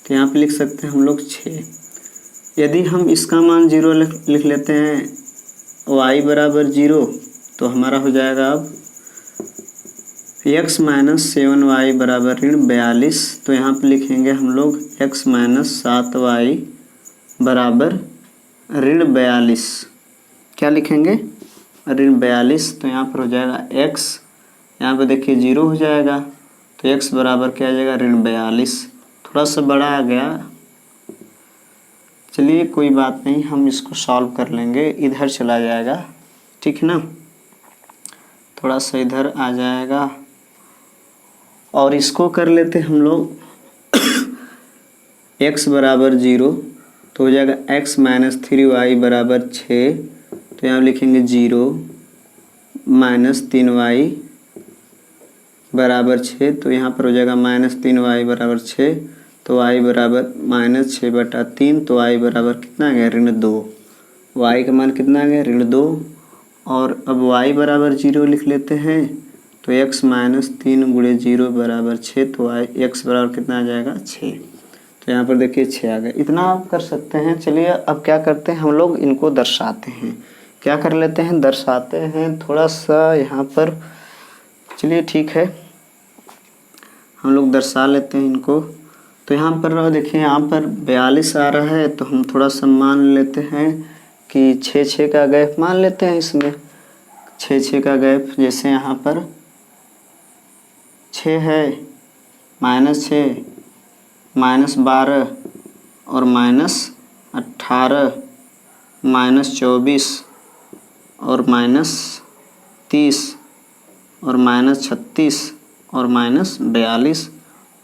तो यहाँ पे लिख सकते हैं हम लोग 6। यदि हम इसका मान 0 लिख लेते हैं y बराबर 0, तो हमारा हो जाएगा अब x माइनस 7y बराबर ऋण 42, तो यहाँ पे लिखेंगे हम लोग x माइनस 7y बराबर ऋण 42, क्या लिखेंगे ऋण 42, तो यहाँ पर हो जाएगा x, यहाँ पे देखिए 0 हो जाएगा, तो x बराबर क्या आ जाएगा ऋण 42, थोड़ा सा बड़ा आ गया, चलिए कोई बात नहीं, हम इसको सॉल्व कर लेंगे, इधर चला जाएगा, ठीक है ना, थोड़ा सा इधर आ जाएगा और इसको कर लेते हम लोग x बराबर 0, तो हो जाएगा x माइनस 3y बराबर 6, तो यहाँ लिखेंगे 0 माइनस 3y बराबर 6, तो यहाँ पर हो जाएगा माइनस 3y बराबर 6, तो y बराबर माइनस 6/3, तो y बराबर कितना आ गया ऋण 2, y का मान कितना आ गया ऋण 2, और अब y बराबर 0 लिख लेते हैं, तो x माइनस 3 गुणे 0 बराबर 6, तो x बराबर कितना आ जाएगा 6, तो यहाँ पर देखिए 6 आ गया। इतना आप कर सकते हैं। चलिए अब क्या करते हैं हम लोग इनको दर्शाते हैं, क्या कर लेते हैं दर्शाते हैं थोड़ा सा यहाँ पर, चलिए ठीक है हम लोग दर्शा लेते हैं इनको। तो यहाँ पर देखिए यहाँ पर 42 आ रहा है, तो हम थोड़ा सा मान लेते हैं कि 6 का गैप मान लेते हैं, इसमें 6 का गैप, जैसे यहाँ पर 6 है, -6, -12 और -18, -24 और -30 और -36 और -42,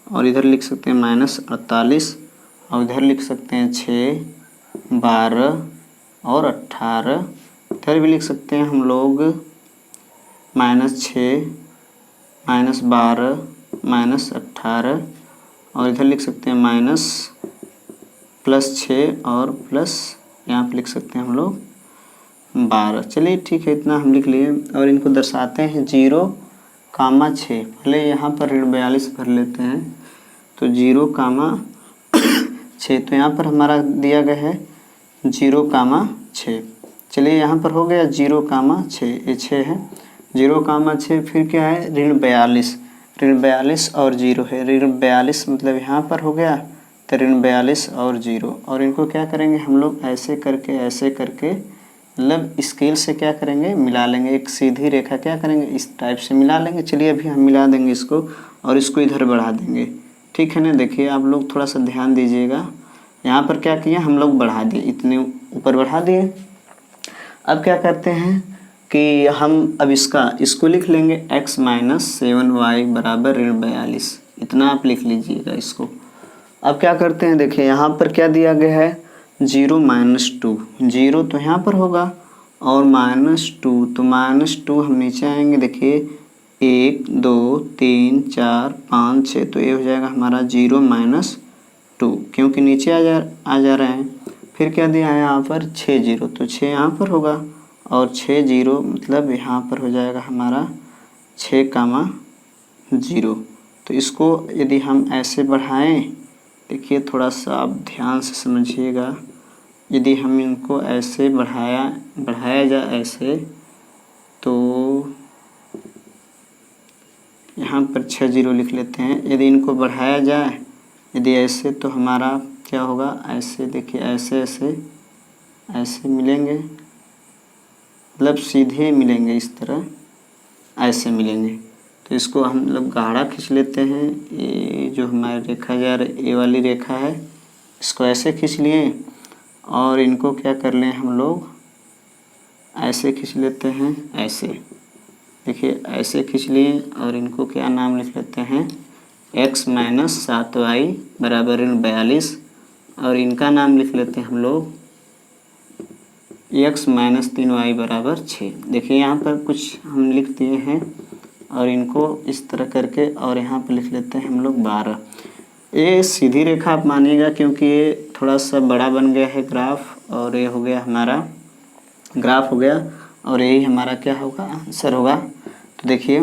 और इधर लिख सकते हैं -48, और इधर लिख सकते हैं 6, 12 और 18, इधर भी लिख सकते हैं हम लोग -6, -12, -18, और इधर लिख सकते हैं +6 और प्लस यहाँ पे लिख सकते हैं हम लोग 12। चलिए ठीक है इतना हम लिख लिए, और इनको दर्शाते हैं 0,6। पहले यहाँ पर ऋण 42 भर लेते हैं, तो 0,6, तो यहाँ पर हमारा दिया गया है 0,6। चलिए यहाँ पर हो गया 0,6, ये 6 है, 0,6, फिर क्या है ऋण 42, ऋण 42 और 0 है, ऋण 42 मतलब यहाँ पर हो गया, तो ऋण 42 और 0, और इनको क्या करेंगे हम लोग ऐसे करके मतलब स्केल से क्या करेंगे मिला लेंगे, एक सीधी रेखा क्या करेंगे इस टाइप से मिला लेंगे। चलिए अभी हम मिला देंगे इसको, और इसको इधर बढ़ा देंगे, ठीक है ना। देखिए आप लोग थोड़ा सा ध्यान दीजिएगा, यहाँ पर क्या किया हम लोग बढ़ा दिए, इतने ऊपर बढ़ा दिए। अब क्या करते हैं कि हम अब इसको लिख लेंगे x माइनस 7y बराबर ऋण 42, इतना आप लिख लीजिएगा इसको। अब क्या करते हैं देखिए यहाँ पर क्या दिया गया है 0 -2, 0 तो यहाँ पर होगा और -2, तो -2 हम नीचे आएंगे, देखिए 1 2 3 4 5 6, तो ये हो जाएगा हमारा 0 -2, क्योंकि नीचे आ जा रहे हैं। फिर क्या दिया है यहाँ पर 6 0, तो 6 यहाँ पर होगा, और 6 0 मतलब यहाँ पर हो जाएगा हमारा 6,0। तो इसको यदि हम ऐसे बढ़ाएं, देखिए थोड़ा सा आप ध्यान से समझिएगा, यदि हम इनको ऐसे बढ़ाया जाए ऐसे, तो यहाँ पर 6 0 लिख लेते हैं। यदि इनको बढ़ाया जाए यदि ऐसे, तो हमारा क्या होगा ऐसे, देखिए ऐसे मिलेंगे, मतलब सीधे मिलेंगे, इस तरह ऐसे मिलेंगे। तो इसको हम मतलब गाढ़ा खींच लेते हैं, ये जो हमारी रेखा जा रही है ये वाली रेखा है, इसको ऐसे खींच लिए, और इनको क्या कर लें हम लोग ऐसे खींच लेते हैं, ऐसे देखिए ऐसे खींच लिए, और इनको क्या नाम लिख लेते हैं x माइनस 7y बराबर ऋण 42, और इनका नाम लिख लेते हैं हम लोग x माइनस 3y बराबर 6। देखिए यहाँ पर कुछ हम लिख दिए हैं, और इनको इस तरह करके, और यहाँ पर लिख लेते हैं हम लोग 12। ये सीधी रेखा आप मानिएगा, क्योंकि ये थोड़ा सा बड़ा बन गया है ग्राफ, और ये हो गया हमारा ग्राफ हो गया, और यही हमारा क्या होगा, आंसर होगा। तो देखिए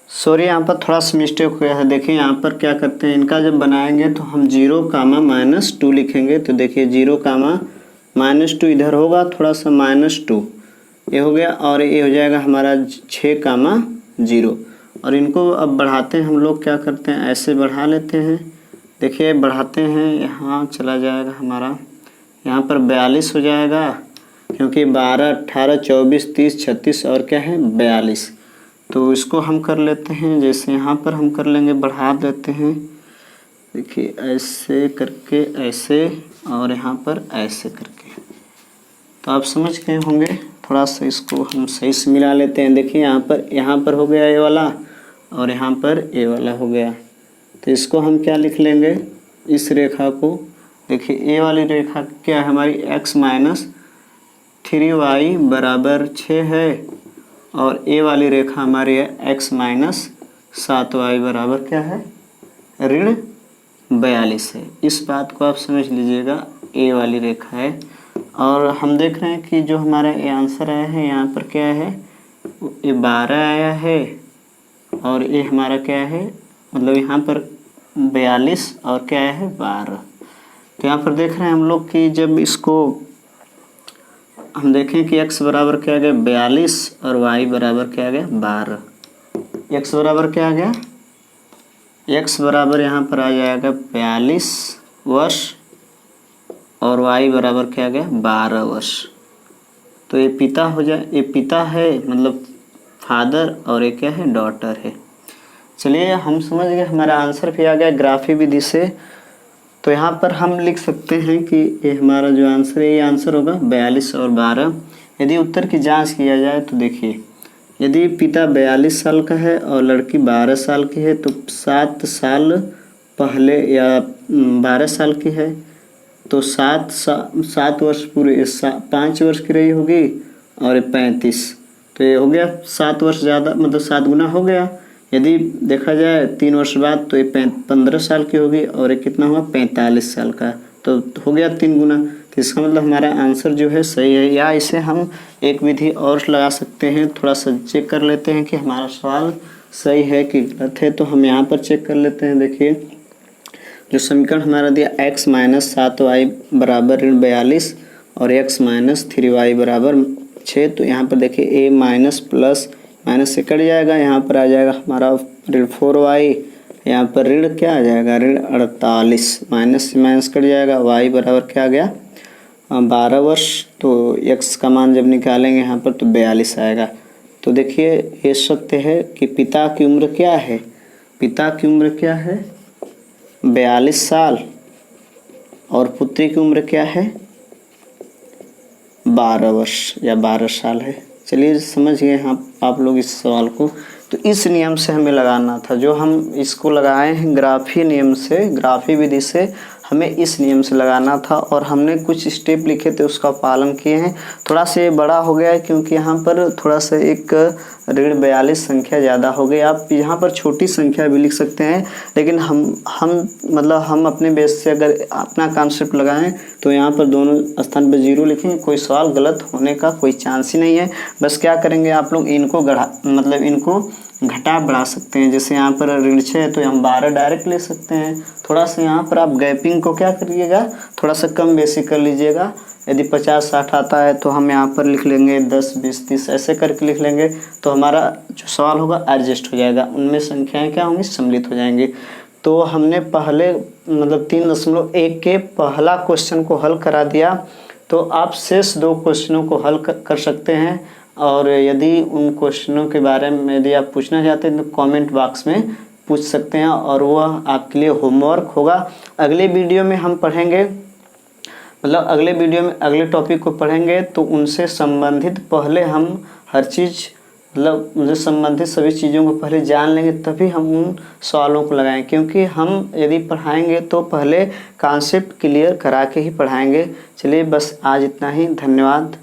सॉरी यहाँ पर थोड़ा सा मिस्टेक हो गया है। देखिए यहाँ पर क्या करते हैं, इनका जब बनाएंगे तो हम 0, -2 लिखेंगे। तो देखिए 0, -2 इधर होगा, थोड़ा सा -2 ये हो गया, और ये हो जाएगा हमारा 6, 0। और इनको अब बढ़ाते हैं हम लोग, क्या करते हैं ऐसे बढ़ा लेते हैं। देखिए बढ़ाते हैं, यहाँ चला जाएगा हमारा, यहाँ पर 42 हो जाएगा, क्योंकि 12, 18, 24, 30, 36 और क्या है 42। तो इसको हम कर लेते हैं, जैसे यहाँ पर हम कर लेंगे, बढ़ा देते हैं। देखिए ऐसे करके ऐसे, और यहाँ पर ऐसे करके। तो आप समझ गए होंगे। थोड़ा सा इसको हम सही से मिला लेते हैं। देखिए यहाँ पर हो गया ये वाला, और यहाँ पर ये वाला हो गया। तो इसको हम क्या लिख लेंगे, इस रेखा को। देखिए ये वाली रेखा क्या है हमारी, x-3y बराबर 6 है, और ये वाली रेखा हमारी है x-7y बराबर क्या है, ऋण 42 है। इस बात को आप समझ लीजिएगा, ये वाली रेखा है। और हम देख रहे हैं कि जो हमारा ये आंसर आया है, यहाँ पर क्या है, ये 12 आया है, और ये हमारा क्या है, मतलब यहाँ पर 42 और क्या है 12। तो यहाँ पर देख रहे हैं हम लोग कि जब इसको हम देखें कि x बराबर क्या आ गया 42 और y बराबर क्या आ गया 12। x बराबर क्या आ गया, x बराबर यहाँ पर आ जाएगा 42 वर्ष, और y बराबर क्या आ गया 12 वर्ष। तो ये पिता हो जाए, ये पिता है मतलब फादर, और ये क्या है डॉटर है। चलिए हम समझ गए, हमारा आंसर भी आ गया ग्राफी विधि से। तो यहाँ पर हम लिख सकते हैं कि ये हमारा जो आंसर है, ये आंसर होगा 42 और 12। यदि उत्तर की जांच किया जाए तो देखिए, यदि पिता 42 साल का है और लड़की 12 साल की है, तो 7 साल पहले, या 12 साल की है तो 7 वर्ष पूरे, 5 वर्ष की रही होगी, और ये 35, तो ये हो गया 7 वर्ष ज़्यादा, मतलब 7 गुना हो गया। यदि देखा जाए 3 वर्ष बाद तो ये 15 साल की होगी, और ये कितना हुआ 45 साल का, तो हो गया 3 गुना। तो इसका मतलब हमारा आंसर जो है सही है। या इसे हम एक विधि और लगा सकते हैं, थोड़ा सा चेक कर लेते हैं कि हमारा सवाल सही है कि गलत है। तो हम यहाँ पर चेक कर लेते हैं। देखिए जो समीकरण हमारा दिया x-7y बराबर ऋण 42 और x-3y बराबर 6। तो यहाँ पर देखिए a माइनस प्लस माइनस से कट जाएगा, यहाँ पर आ जाएगा हमारा ऋण 4y, यहाँ पर ऋण क्या आ जाएगा ऋण 48, माइनस से माइनस कट जाएगा, y बराबर क्या आ गया 12 वर्ष। तो x का मान जब निकालेंगे यहाँ पर तो 42 आएगा। तो देखिए ये सत्य है कि पिता की उम्र क्या है, पिता की उम्र क्या है 42 साल, और पुत्री की उम्र क्या है 12 वर्ष या 12 साल है। चलिए समझ गए आप लोग इस सवाल को। तो इस नियम से हमें लगाना था, जो हम इसको लगाए हैं ग्राफी नियम से, ग्राफी विधि से हमें इस नियम से लगाना था, और हमने कुछ स्टेप लिखे थे उसका पालन किए हैं। थोड़ा सा ये बड़ा हो गया है क्योंकि यहाँ पर थोड़ा सा एक ऋण 42 संख्या ज़्यादा हो गई। आप यहाँ पर छोटी संख्या भी लिख सकते हैं, लेकिन हम अपने बेस से अगर अपना कॉन्सेप्ट लगाएं तो यहाँ पर दोनों स्थान पर 0 लिखेंगे, कोई सवाल गलत होने का कोई चांस ही नहीं है। बस क्या करेंगे आप लोग, इनको इनको घटा बढ़ा सकते हैं। जैसे यहाँ पर ऋण 6 है तो हम 12 डायरेक्ट ले सकते हैं। थोड़ा सा यहाँ पर आप गैपिंग को क्या करिएगा, थोड़ा सा कम बेसी कर लीजिएगा। यदि 50-60 आता है तो हम यहाँ पर लिख लेंगे 10, 20, 30 ऐसे करके लिख लेंगे, तो हमारा जो सवाल होगा एडजस्ट हो जाएगा, उनमें संख्याएं क्या होंगी सम्मिलित हो जाएंगी। तो हमने पहले 3.1 के पहला क्वेश्चन को हल करा दिया, तो आप शेष 2 क्वेश्चनों को हल कर सकते हैं। और यदि उन क्वेश्चनों के बारे में यदि आप पूछना चाहते हैं तो कमेंट बॉक्स में पूछ सकते हैं, और वह आपके लिए होमवर्क होगा। अगले वीडियो में हम पढ़ेंगे, अगले वीडियो में अगले टॉपिक को पढ़ेंगे, तो उनसे संबंधित पहले हम हर चीज़ उनसे संबंधित सभी चीज़ों को पहले जान लेंगे, तभी हम उन सवालों को लगाएं। क्योंकि हम यदि पढ़ाएंगे तो पहले कॉन्सेप्ट क्लियर करा के ही पढ़ाएंगे। चलिए बस आज इतना ही, धन्यवाद।